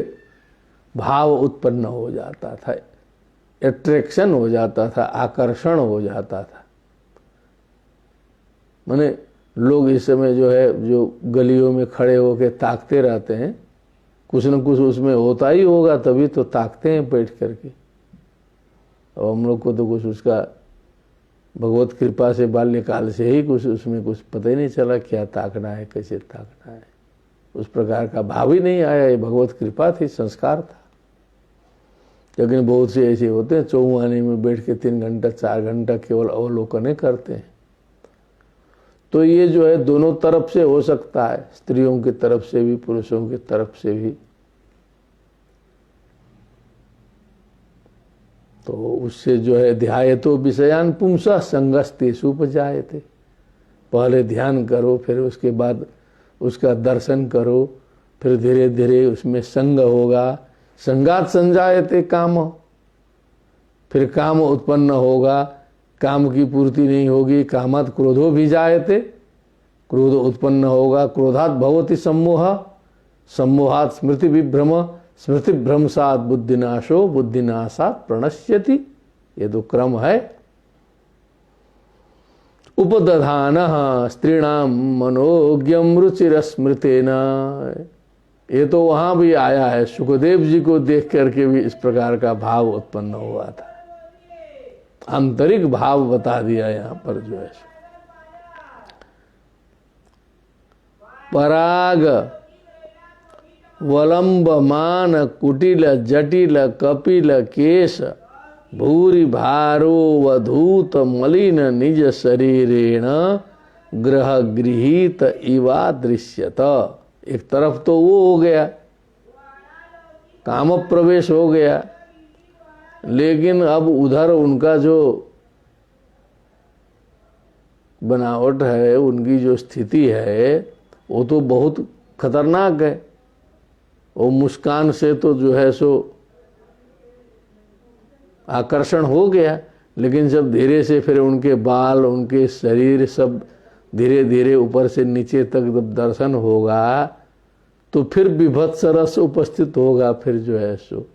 भाव उत्पन्न हो जाता था, अट्रैक्शन हो जाता था, आकर्षण हो जाता था। माने लोग इस समय जो है जो गलियों में खड़े होकर ताकते रहते हैं, कुछ न कुछ उसमें होता ही होगा तभी तो ताकते हैं बैठ करके। और हम लोग को तो कुछ उसका भगवत कृपा से बाल्यकाल से ही कुछ उसमें कुछ पता ही नहीं चला क्या ताकना है, कैसे ताकना है, उस प्रकार का भाव ही नहीं आया। ये भगवत कृपा थी, संस्कार था। लेकिन बहुत से ऐसे होते हैं चौवाने में बैठ के 3 घंटा 4 घंटा केवल अवलोकन करते हैं। तो ये जो है दोनों तरफ से हो सकता है, स्त्रियों की तरफ से भी पुरुषों की तरफ से भी। तो उससे जो है ध्यायतो विषयान पुंसा संगस्तेषु उपजायते। पहले ध्यान करो, फिर उसके बाद उसका दर्शन करो, फिर धीरे धीरे उसमें संग होगा। संगात संजायते काम, फिर काम उत्पन्न होगा। काम की पूर्ति नहीं होगी, कामात क्रोधो भी जायते, क्रोध उत्पन्न होगा। क्रोधात भवति सम्मोह, सम्मोहात स्मृति विभ्रम, स्मृति भ्रंशात बुद्धिनाशो, बुद्धिनाशात प्रणश्यति। ये तो क्रम है। उपदधान स्त्रीणाम मनोज्ञम रुचिरस्मृतेन। ये तो वहां भी आया है, सुखदेव जी को देख करके भी इस प्रकार का भाव उत्पन्न हुआ था। आंतरिक भाव बता दिया यहाँ पर जो है। पराग वलंबमान कुटिल जटिल कपिल केश भूरि भारो वधूत मलिन निज शरीरेण ग्रह गृहीत इवा दृश्यत। एक तरफ तो वो हो गया, काम प्रवेश हो गया, लेकिन अब उधर उनका जो बनावट है, उनकी जो स्थिति है, वो तो बहुत खतरनाक है। वो मुस्कान से तो जो है सो आकर्षण हो गया, लेकिन जब धीरे से फिर उनके बाल, उनके शरीर सब धीरे धीरे ऊपर से नीचे तक जब दर्शन होगा तो फिर विभत्स रस उपस्थित होगा। फिर जो है सो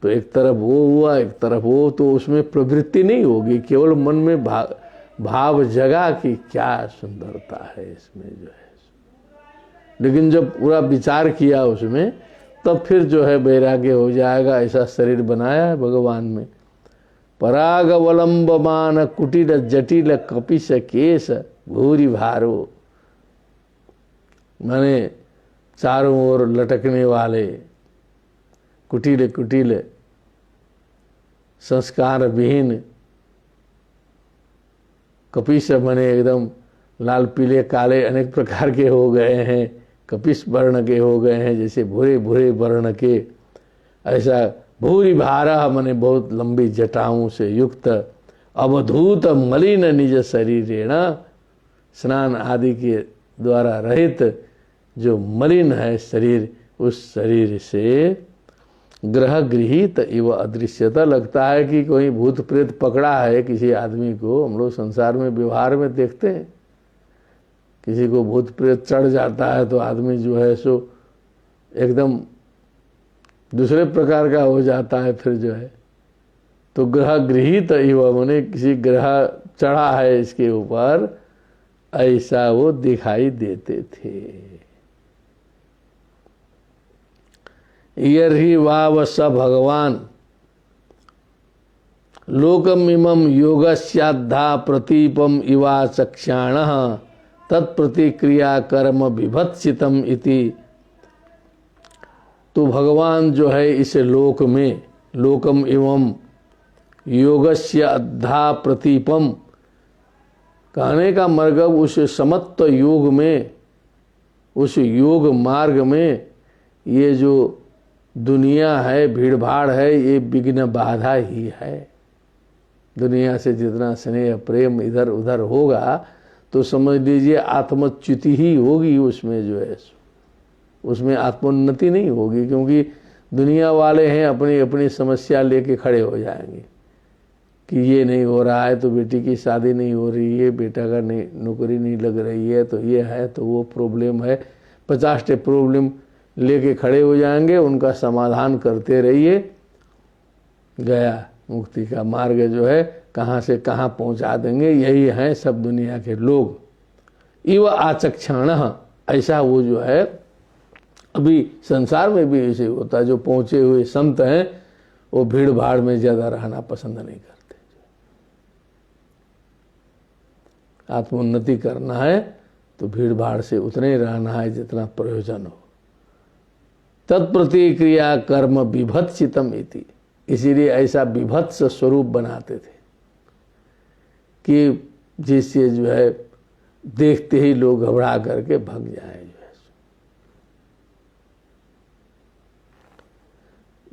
तो एक तरफ वो हुआ, एक तरफ वो, तो उसमें प्रवृत्ति नहीं होगी, केवल मन में भाव जगा कि क्या सुंदरता है इसमें जो है। लेकिन जब पूरा विचार किया उसमें, तब फिर जो है वैराग्य हो जाएगा। ऐसा शरीर बनाया है भगवान में। पराग अवलंबमान कुटिल जटिल कपिश केश भूरि भारो, माने चारों ओर लटकने वाले कुटिल कुटिल संस्कार विहीन कपिश, माने एकदम लाल पीले काले अनेक प्रकार के हो गए हैं, कपिश वर्ण के हो गए हैं, जैसे भूरे भूरे वर्ण के। ऐसा भूरि भारा माने बहुत लंबी जटाओं से युक्त, अवधूत मलिन निज शरीरेण, स्नान आदि के द्वारा रहित जो मलिन है शरीर, उस शरीर से ग्रह गृहीत इव अदृश्यता। लगता है कि कोई भूत प्रेत पकड़ा है किसी आदमी को। हम लोग संसार में व्यवहार में देखते हैं, किसी को भूत प्रेत चढ़ जाता है तो आदमी जो है सो एकदम दूसरे प्रकार का हो जाता है। फिर जो है तो ग्रह गृहीत इव, माने किसी ग्रह चढ़ा है इसके ऊपर, ऐसा वो दिखाई देते थे। यर्हि वाव स भगवान लोकम इमं योगस्याद्धा प्रतीपम इवा चक्षाणः तत्प्रतिक्रिया कर्म विभत्सितम इति। तो भगवान जो है इस लोक में, लोकम एवं योगस्य अद्धा प्रतीपम, कहने का मतलब उस समत्व योग में, उस योग मार्ग में ये जो दुनिया है, भीड़ भाड़ है, ये विघ्न बाधा ही है। दुनिया से जितना स्नेह प्रेम इधर उधर होगा तो समझ लीजिए आत्मच्युति ही होगी उसमें जो है, उसमें आत्मोन्नति नहीं होगी। क्योंकि दुनिया वाले हैं अपनी अपनी समस्या लेके खड़े हो जाएंगे कि ये नहीं हो रहा है तो बेटी की शादी नहीं हो रही है, बेटा का नहीं नौकरी नहीं लग रही है, तो ये है तो वो प्रॉब्लम है, 50 प्रॉब्लम लेके खड़े हो जाएंगे। उनका समाधान करते रहिए, गया मुक्ति का मार्ग जो है कहाँ से कहाँ पहुँचा देंगे। यही हैं सब दुनिया के लोग। इव आचक्षाण, ऐसा वो जो है अभी संसार में भी ऐसे होता है। जो पहुँचे हुए संत हैं वो भीड़ भाड़ में ज़्यादा रहना पसंद नहीं करते। आत्मोन्नति करना है तो भीड़ भाड़ से उतने ही रहना है जितना प्रयोजन हो। तत्प्रतिक्रिया कर्म विभत्सितम इति, इसीलिए ऐसा विभत्स स्वरूप बनाते थे कि जिससे जो है देखते ही लोग घबरा करके भाग जाएं।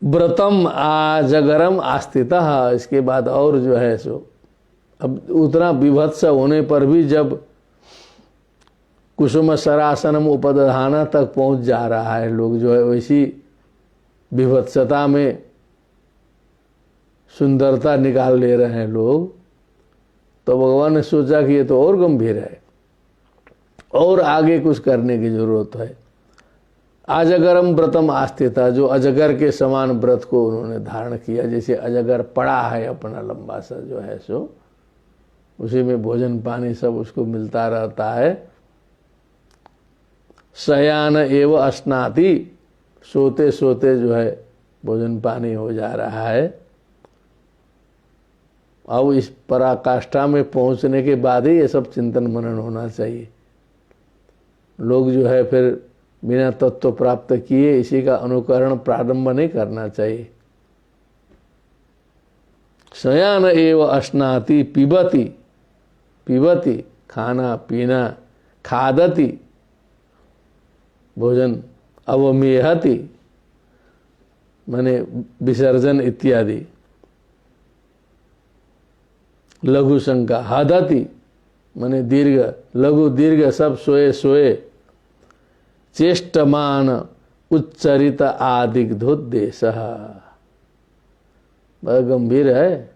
व्रतम आजगरम आस्थितः, इसके बाद और जो है सो अब उतना विभत्स होने पर भी जब कुसुम सरासनम उपदधाना तक पहुंच जा रहा है, लोग जो है वैसी विभत्सता में सुंदरता निकाल ले रहे हैं लोग, तो भगवान ने सोचा कि ये तो और गंभीर है, और आगे कुछ करने की जरूरत है। अजगरम व्रतम आस्थिता, जो अजगर के समान व्रत को उन्होंने धारण किया। जैसे अजगर पड़ा है अपना लंबा सा जो है सो, उसी में भोजन पानी सब उसको मिलता रहता है। शयान एव अस्नाति, सोते सोते जो है भोजन पानी हो जा रहा है। अब इस पराकाष्ठा में पहुंचने के बाद ही ये सब चिंतन मनन होना चाहिए। लोग जो है फिर बिना तत्व प्राप्त किए इसी का अनुकरण प्रारंभ नहीं करना चाहिए। शयान एव अस्नाति पिबति, पिबति खाना पीना, खादति भोजन, अवमेहति माने विसर्जन इत्यादि, लघु शंका, हदति माने दीर्घ, लघु दीर्घ सब सोए सोए, चेष्टमान उच्चरित आदिग्धोद्देश, बड़ा गंभीर है।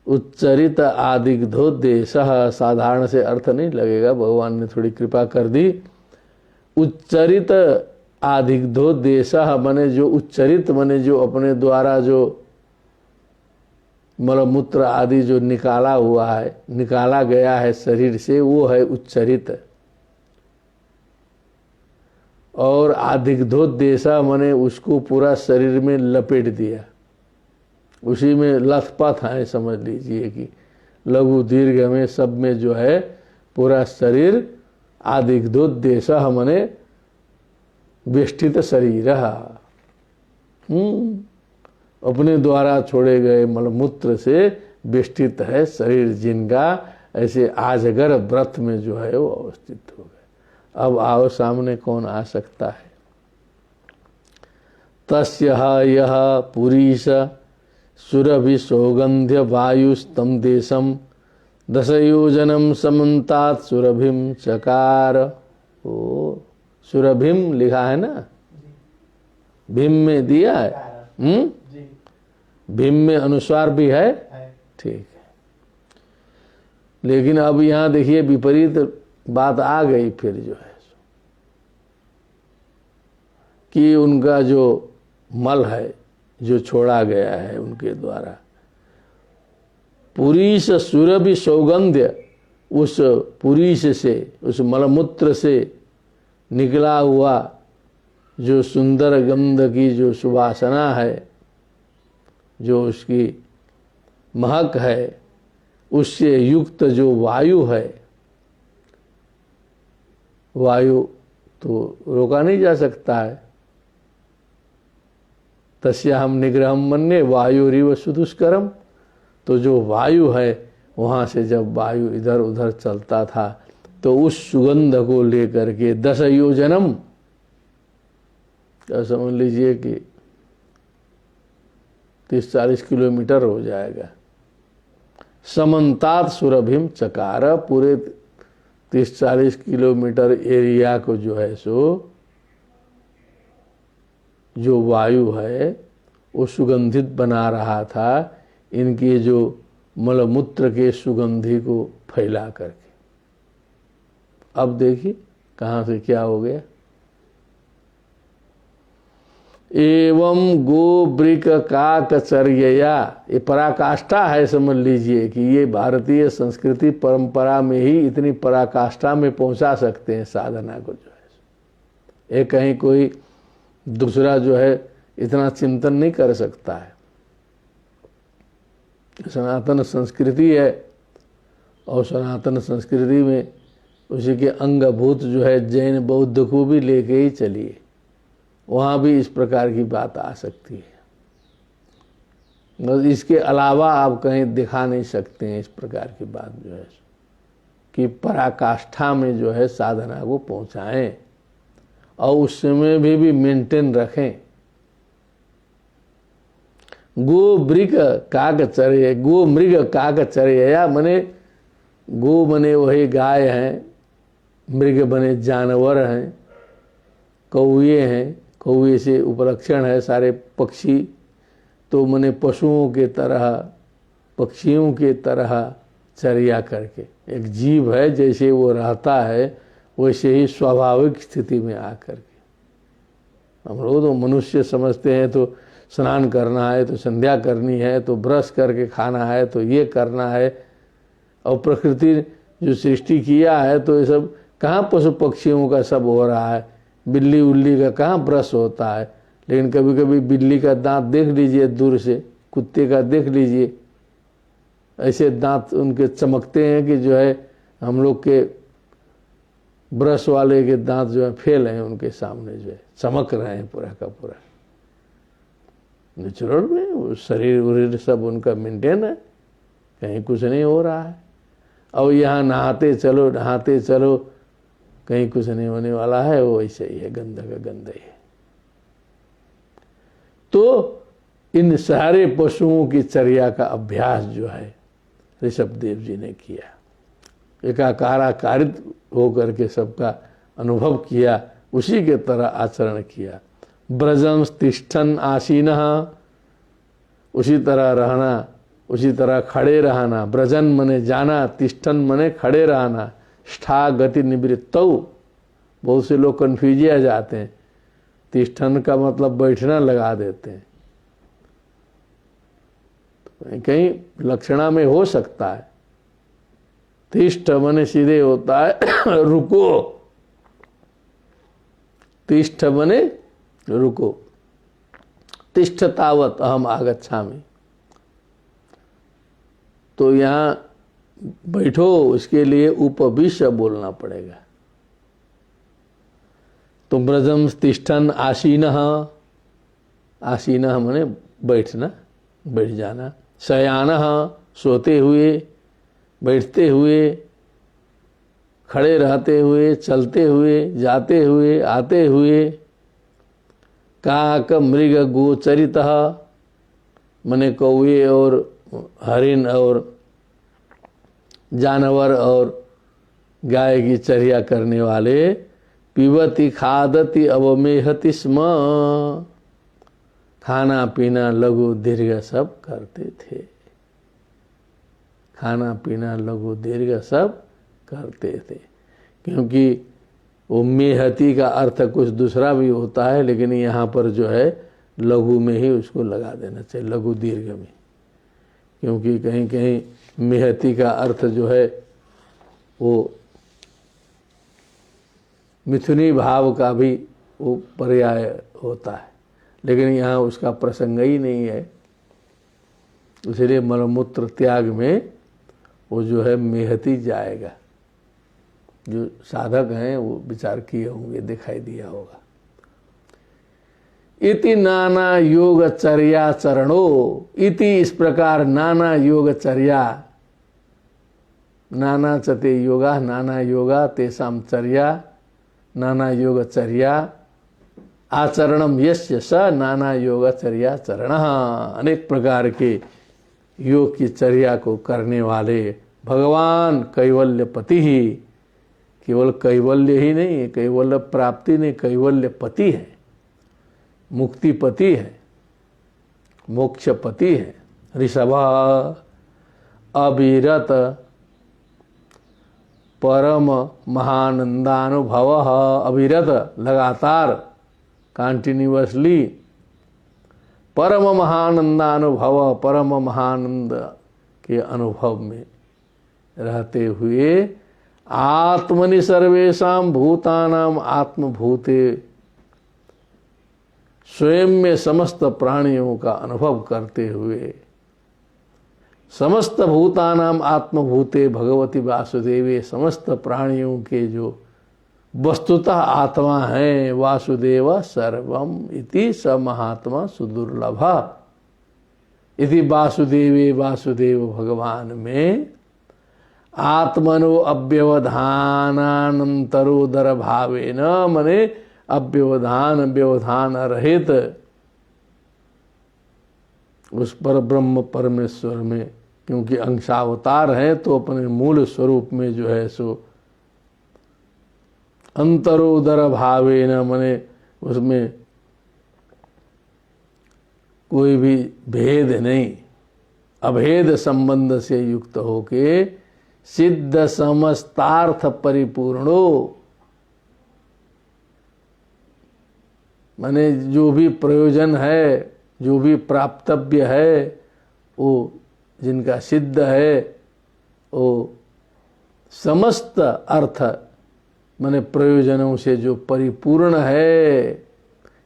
उच्चरित आदिग्धोद्देश, साधारण से अर्थ नहीं लगेगा, भगवान ने थोड़ी कृपा कर दी। उच्चरित आदिग्धोद्देश माने जो उच्चरित माने जो अपने द्वारा जो मलमूत्र आदि जो निकाला हुआ है, निकाला गया है शरीर से, वो है उच्चरित। और आदिग्धोद्देशा माने उसको पूरा शरीर में लपेट दिया, उसी में लथपथ है, समझ लीजिए कि लघु दीर्घ में सब में जो है पूरा शरीर आदिग्धोद्देशा माने वेष्टित शरीर, अपने द्वारा छोड़े गए मलमूत्र से वेष्टित है शरीर जिनका, ऐसे आजगर व्रत में जो है वो अवस्थित हो गए। अब आओ सामने कौन आ सकता है। तस्य यह पुरीश सुरभि सौगंध्य वायुस्तम देशम दशयोजनम समन्तात सुरभिम चकार। ओ सुरभिम लिखा है ना, भीम में दिया है, भीम में अनुस्वार भी है, ठीक है। लेकिन अब यहां देखिए विपरीत बात आ गई फिर जो है कि उनका जो मल है जो छोड़ा गया है उनके द्वारा, पुरीश सुरभि सौगंध्य, उस पुरीश से, उस मलमूत्र से निकला हुआ जो सुंदर गंध की जो सुवासना है, जो उसकी महक है, उससे युक्त जो वायु है, वायु तो रोका नहीं जा सकता है। तस्याहम निग्रहम मन्ये वायुरिव सुदुष्करम, तो जो वायु है वहाँ से जब वायु इधर उधर चलता था तो उस सुगंध को लेकर के 10 योजनम, क्या समझ लीजिए कि 30-40 किलोमीटर हो जाएगा, समन्तात सुरभिम चकार, पूरे 30-40 किलोमीटर एरिया को जो है सो जो वायु है वो सुगंधित बना रहा था, इनके जो मलमूत्र के सुगंधि को फैला करके। अब देखिए कहाँ से क्या हो गया। एवं गो ब्रिक काकचर्या, ये पराकाष्ठा है, समझ लीजिए कि ये भारतीय संस्कृति परंपरा में ही इतनी पराकाष्ठा में पहुंचा सकते हैं साधना को जो है। ये कहीं कोई दूसरा जो है इतना चिंतन नहीं कर सकता है। सनातन संस्कृति है और सनातन संस्कृति में उसी के अंगभूत जो है जैन बौद्ध को भी लेके ही चलिए, वहाँ भी इस प्रकार की बात आ सकती है। इसके अलावा आप कहीं दिखा नहीं सकते हैं इस प्रकार की बात जो है कि पराकाष्ठा में जो है साधना को पहुँचाएं और उस समय भी मेंटेन रखें। गो मृग काक चरे, गो मृग काक चरे, या मने गो बने वही गाय हैं, मृग बने जानवर हैं, कौए हैं, कौए से उपलक्षण है सारे पक्षी, तो मने पशुओं के तरह, पक्षियों के तरह चर्या करके एक जीव है, जैसे वो रहता है वैसे ही स्वाभाविक स्थिति में आकर के। हम लोग तो मनुष्य समझते हैं, तो स्नान करना है तो संध्या करनी है, तो ब्रश करके खाना है, तो ये करना है, और प्रकृति जो सृष्टि किया है तो ये सब कहाँ पशु पक्षियों का सब हो रहा है, बिल्ली उल्ली का कहाँ ब्रश होता है। लेकिन कभी कभी बिल्ली का दांत देख लीजिए दूर से, कुत्ते का देख लीजिए, ऐसे दांत उनके चमकते हैं कि जो है हम लोग के ब्रश वाले के दांत जो है फेल हैं उनके सामने, जो है चमक रहे हैं पूरा का पूरा। नेचुरल में वो शरीर उरीर सब उनका मेंटेन है, कहीं कुछ नहीं हो रहा है। और यहाँ नहाते चलो कहीं कुछ नहीं होने वाला है, वो ऐसे ही है, गंदा का गंदा ही है। तो इन सारे पशुओं की चर्या का अभ्यास जो है ऋषभदेव जी ने किया, एकाकाराकारित होकर के सबका अनुभव किया, उसी के तरह आचरण किया। ब्रजं तिष्ठन आसीनः, उसी तरह रहना, उसी तरह खड़े रहना। ब्रजन मने जाना, तिष्ठन मने खड़े रहना। स्था गति निवृत्तौ, बहुत से लोग कन्फ्यूजिया जाते हैं, तिष्ठन का मतलब बैठना लगा देते हैं, कहीं लक्षणा में हो सकता है। तिष्ठ मने सीधे होता है रुको, तिष्ठ मने रुको, तिष्ठ तावत अहम आगच्छामि, तो यहाँ बैठो, उसके लिए उपविश्य बोलना पड़ेगा। तो ब्रजम तिष्ठन आसीनः, आसीनः मने बैठना, बैठ जाना। शयानः सोते हुए, बैठते हुए, खड़े रहते हुए, चलते हुए, जाते हुए, आते हुए। काक मृग गोचरितः मने कौए और हरिण और जानवर और गाय की चर्या करने वाले। पिबति खादति अवमेहति स्म, खाना पीना लघु दीर्घ सब करते थे, खाना पीना लघु दीर्घ सब करते थे। क्योंकि वो मेहती का अर्थ कुछ दूसरा भी होता है, लेकिन यहाँ पर जो है लघु में ही उसको लगा देना चाहिए, लघु दीर्घ में, क्योंकि कहीं कहीं मेहती का अर्थ जो है वो मिथुनी भाव का भी वो पर्याय होता है, लेकिन यहाँ उसका प्रसंग ही नहीं है। इसलिए मलमूत्र त्याग में वो जो है मेहती जाएगा। जो साधक हैं वो विचार किए होंगे, दिखाई दिया होगा। इति नाना योग चर्या चरणो, इति इस प्रकार नाना योग चर्या, नाना चते योगा, नाना योगा तेसाम चर्या, नाना योग चर्या आचरणम यस्य स नाना योग चर्या चरण, अनेक प्रकार के योग की चर्या को करने वाले भगवान कैवल्य पति ही, केवल कैवल्य ही नहीं है, कैवल्य प्राप्ति नहीं, कैवल्य पति है, मुक्तिपति है, मोक्षपति है। ऋषभ अविरत परम महानंदानुभव, अविरत लगातार कंटिन्यूअसली परम महानंदानुभव, परम महानंद के अनुभव में रहते हुए आत्मनि सर्वेषां भूतानां आत्मभूते, स्वयं में समस्त प्राणियों का अनुभव करते हुए, समस्त भूतानाम आत्मभूते भगवती वासुदेवे, समस्त प्राणियों के जो वस्तुतः आत्मा है वासुदेव सर्वम इति स महात्मा सुदुर्लभ। इति वासुदेवे वासुदेव भगवान में आत्मनो अव्यवधानानंतरोदर भावे न मने व्यवधान रहित उस पर ब्रह्म परमेश्वर में, क्योंकि अंशावतार है तो अपने मूल स्वरूप में जो है सो अंतरोदर भावे न मने उसमें कोई भी भेद नहीं, अभेद संबंध से युक्त होके सिद्ध समस्तार्थ परिपूर्णो, माने जो भी प्रयोजन है, जो भी प्राप्तव्य है, वो जिनका सिद्ध है, वो समस्त अर्थ माने प्रयोजनों से जो परिपूर्ण है।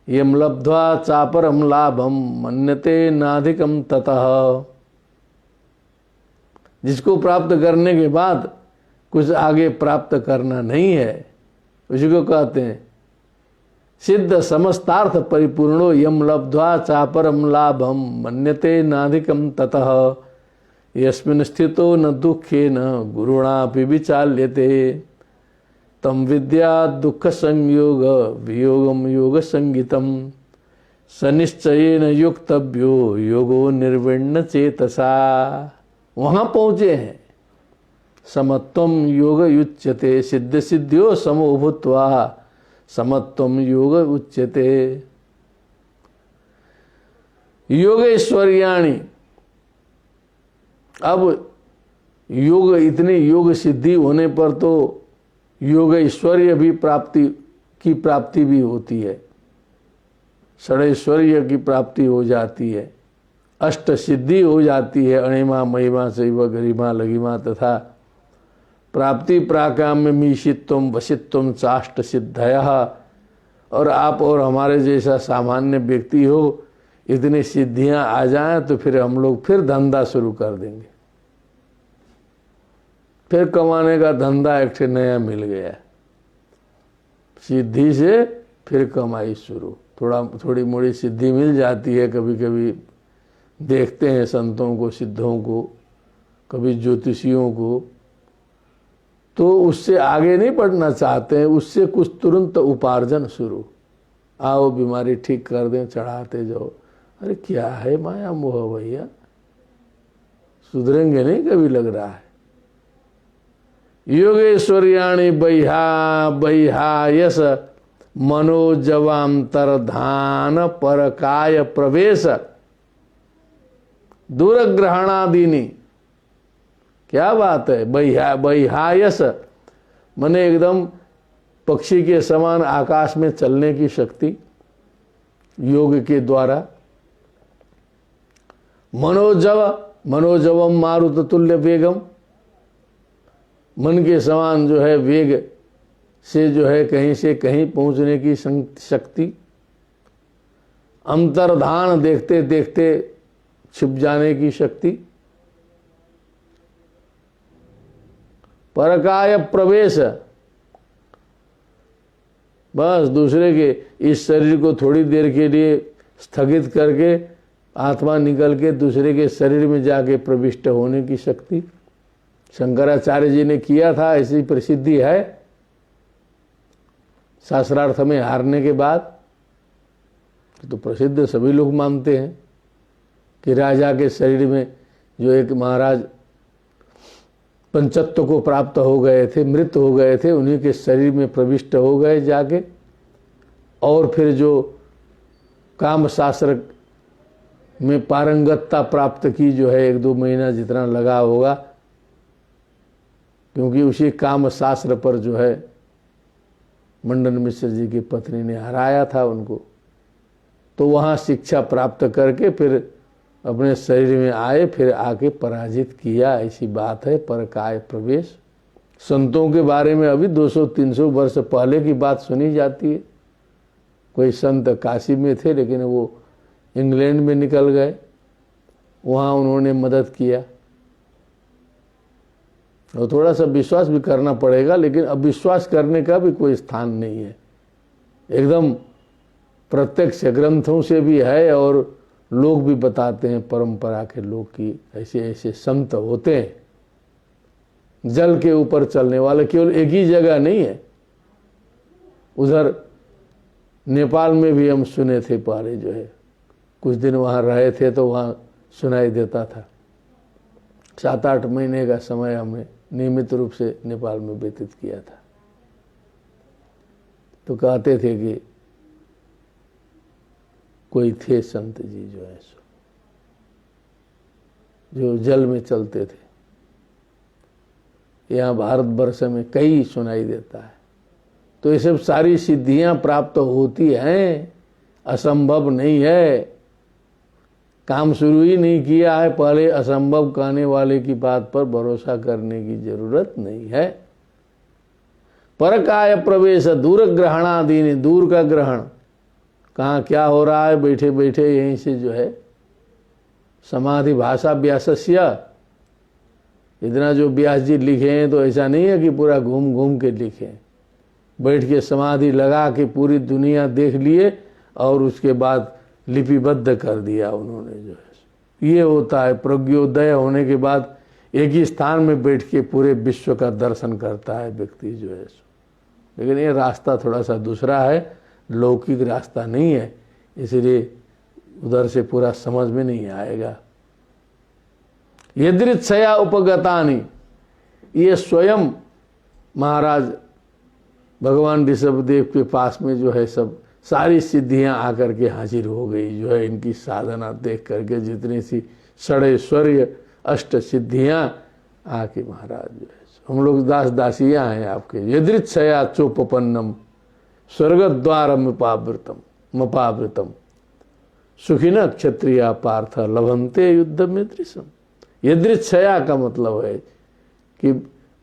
यम लब्ध्वा चापरम लाभम मन्यते नाधिकम ततः, जिसको प्राप्त करने के बाद कुछ आगे प्राप्त करना नहीं है, उसी को कहते हैं सिद्ध समस्तार्थ परिपूर्णो यम लब्ध्वा चापरम लाभम मन्यते नाधिकम ततः यस्मिन् स्थितो न दुखे न गुरुणापि विचाल्यते तम विद्या दुख संयोग वियोगम योग संगीतम सनिश्चयेन युक्तव्यो योगो निर्विण्ण चेतसा। वहां पहुंचे हैं। समत्वम योग उच्यते सिद्ध सिद्ध्यो समो भूत्वा समत्वम योग उच्यते। योगेश्वर्याणि, अब योग, इतनी योग सिद्धि होने पर तो योग ऐश्वर्य भी प्राप्ति भी होती है, षडैश्वर्य की प्राप्ति हो जाती है, अष्ट सिद्धि हो जाती है, अणिमा महिमा शैव गरिमा लघिमा तथा प्राप्ति प्राकाम्य मीशित्वम वशित्वम चाष्ट सिद्धयः। और आप और हमारे जैसा सामान्य व्यक्ति हो, इतनी सिद्धियां आ जाएं तो फिर हम लोग फिर धंधा शुरू कर देंगे, फिर कमाने का धंधा एक नया मिल गया, सिद्धि से फिर कमाई शुरू। थोड़ी मोड़ी सिद्धि मिल जाती है, कभी कभी देखते हैं संतों को, सिद्धों को, कभी ज्योतिषियों को, तो उससे आगे नहीं बढ़ना चाहते हैं, उससे कुछ तुरंत उपार्जन शुरू। आओ बीमारी ठीक कर दें, चढ़ाते जाओ। अरे क्या है माया मोह भैया, सुधरेंगे नहीं कभी लग रहा है। योगेश्वर्याणि बह्यायस मनोजवांतरधान परकाय प्रवेश दूरग्रहणादीनी। क्या बात है, बह्यायस मने एकदम पक्षी के समान आकाश में चलने की शक्ति योग के द्वारा। मनोजवम मारुत तुल्य वेगम, मन के समान जो है वेग से जो है कहीं से कहीं पहुंचने की शक्ति। अंतर्धान, देखते देखते छिप जाने की शक्ति। परकाय प्रवेश, बस दूसरे के इस शरीर को थोड़ी देर के लिए स्थगित करके आत्मा निकल के दूसरे के शरीर में जाके प्रविष्ट होने की शक्ति। शंकराचार्य जी ने किया था, ऐसी प्रसिद्धि है। शास्त्रार्थ में हारने के बाद तो प्रसिद्ध सभी लोग मानते हैं कि राजा के शरीर में जो एक महाराज पंचत्व को प्राप्त हो गए थे, मृत हो गए थे, उन्हीं के शरीर में प्रविष्ट हो गए जाके। और फिर जो काम शास्त्र में पारंगतता प्राप्त की, जो है 1-2 महीना जितना लगा होगा, क्योंकि उसी काम शास्त्र पर जो है मंडन मिश्र जी की पत्नी ने हराया था उनको। तो वहाँ शिक्षा प्राप्त करके फिर अपने शरीर में आए, फिर आके पराजित किया, ऐसी बात है। परकाय प्रवेश संतों के बारे में अभी 200-300 वर्ष पहले की बात सुनी जाती है। कोई संत काशी में थे, लेकिन वो इंग्लैंड में निकल गए, वहाँ उन्होंने मदद किया। और थोड़ा सा विश्वास भी करना पड़ेगा, लेकिन अविश्वास करने का भी कोई स्थान नहीं है। एकदम प्रत्यक्ष ग्रंथों से भी है और लोग भी बताते हैं, परंपरा के लोग की ऐसे ऐसे संत होते हैं जल के ऊपर चलने वाले। केवल एक ही जगह नहीं है, उधर नेपाल में भी हम सुने थे पहले जो है, कुछ दिन वहाँ रहे थे तो वहाँ सुनाई देता था। 7-8 महीने का समय हमने नियमित रूप से नेपाल में व्यतीत किया था। तो कहते थे कि कोई थे संत जी जो है सो, जो जल में चलते थे। यहाँ भारतवर्ष में कई सुनाई देता है। तो ये सब सारी सिद्धियां प्राप्त होती हैं, असंभव नहीं है। काम शुरू ही नहीं किया है, पहले असंभव कहने वाले की बात पर भरोसा करने की जरूरत नहीं है। परकाय प्रवेश दूर ग्रहणादीन, दूर का ग्रहण, कहाँ क्या हो रहा है बैठे बैठे यहीं से जो है। समाधि भाषा व्यासस्य, इतना जो व्यास जी लिखे हैं तो ऐसा नहीं है कि पूरा घूम घूम के लिखे, बैठ के समाधि लगा के पूरी दुनिया देख लिए और उसके बाद लिपिबद्ध कर दिया उन्होंने जो है। ये होता है प्रज्ञोदय होने के बाद एक ही स्थान में बैठ के पूरे विश्व का दर्शन करता है व्यक्ति जो है। लेकिन ये रास्ता थोड़ा सा दूसरा है, लौकिक रास्ता नहीं है, इसलिए उधर से पूरा समझ में नहीं आएगा। यदृच्छया उपगतानि, ये स्वयं महाराज भगवान ऋषभदेव के पास में जो है सब सारी सिद्धियां आकर के हाजिर हो गई जो है। इनकी साधना देख करके जितनी सी षडैश्वर्य अष्ट सिद्धियां आके महाराज जो है, हम लोग दास दासियां हैं आपके। यदृच्छया चोपपन्नम स्वर्गद्वारमपावृतम सुखिन क्षत्रिया पार्थ लभन्ते युद्ध में दृश्यम। यदृच्छया का मतलब है कि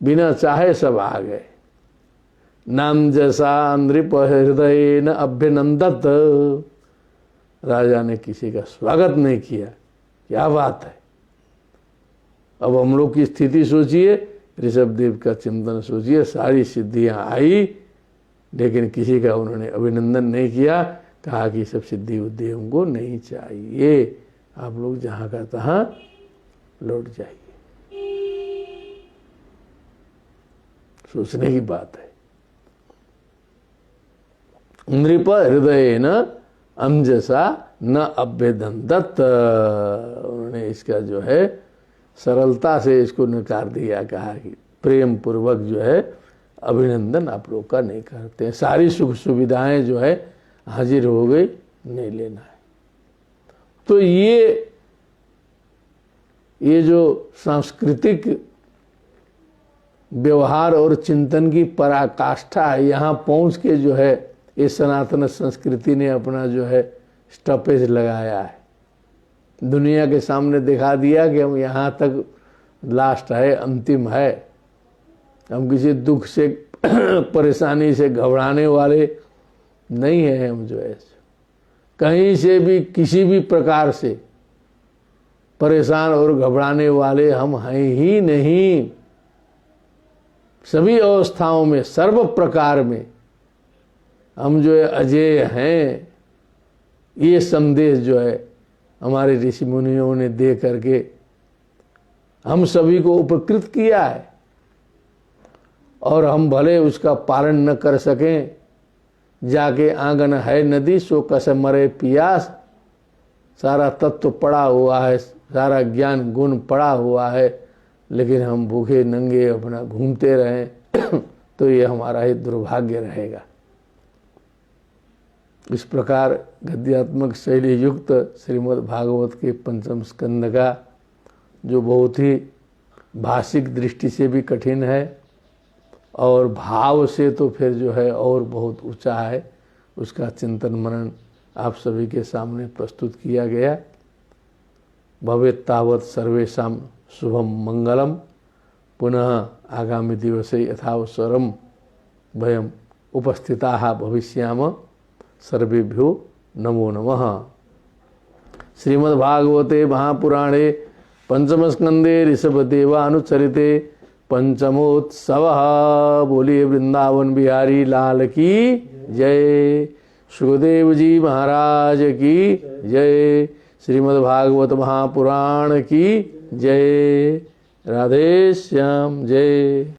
बिना चाहे सब आ गए। नाम जैसा नृप हृदय न अभ्यनंदत, राजा ने किसी का स्वागत नहीं किया, क्या बात है। अब हम लोग की स्थिति सोचिए, ऋषभदेव का चिंतन सोचिए, सारी सिद्धियां आई लेकिन किसी का उन्होंने अभिनंदन नहीं किया, कहा कि सब सिद्धि उद्धि हमको नहीं चाहिए, आप लोग जहां का तहां लौट जाइए। सोचने की बात है। नृप हृदय न अंजसा न अभ्यदंदत, उन्होंने इसका जो है सरलता से इसको नकार दिया, कहा कि प्रेम पूर्वक जो है अभिनंदन आप लोग का नहीं करते हैं, सारी सुख सुविधाएं जो है हाजिर हो गई, नहीं लेना है। तो ये जो सांस्कृतिक व्यवहार और चिंतन की पराकाष्ठा है, यहाँ पहुंच के जो है ये सनातन संस्कृति ने अपना जो है स्टॉपेज लगाया है, दुनिया के सामने दिखा दिया कि हम यहाँ तक लास्ट है, अंतिम है। हम किसी दुख से परेशानी से घबराने वाले नहीं है। हम जो है कहीं से भी किसी भी प्रकार से परेशान और घबराने वाले हम हैं ही नहीं। सभी अवस्थाओं में, सर्व प्रकार में हम जो है अजेय हैं। ये संदेश जो है हमारे ऋषि मुनियों ने दे करके हम सभी को उपकृत किया है, और हम भले उसका पालन न कर सकें। जाके आंगन है नदी सो कस मरे पियास, सारा तत्व पड़ा हुआ है, सारा ज्ञान गुण पड़ा हुआ है, लेकिन हम भूखे नंगे अपना घूमते रहें तो ये हमारा ही दुर्भाग्य रहेगा। इस प्रकार गद्यात्मक शैली युक्त श्रीमद् भागवत के 5वें स्कंद का, जो बहुत ही भाषिक दृष्टि से भी कठिन है और भाव से तो फिर जो है और बहुत ऊंचा है, उसका चिंतन मनन आप सभी के सामने प्रस्तुत किया गया। भवेत् तावत् सर्वेषां शुभम मंगलम। पुनः आगामी दिवसे यथावसरम वयम उपस्थिताः भविष्यामः। सर्वेभ्यो नमो नमः। श्रीमद्भागवते महापुराणे 5म स्कंदे ऋषभदेवानुचरिते पंचमोत्सव। बोलिए वृंदावन बिहारी लाल की जय। सुखदेव जी महाराज की जय। श्रीमद् भागवत महापुराण की जय। राधे श्याम जय।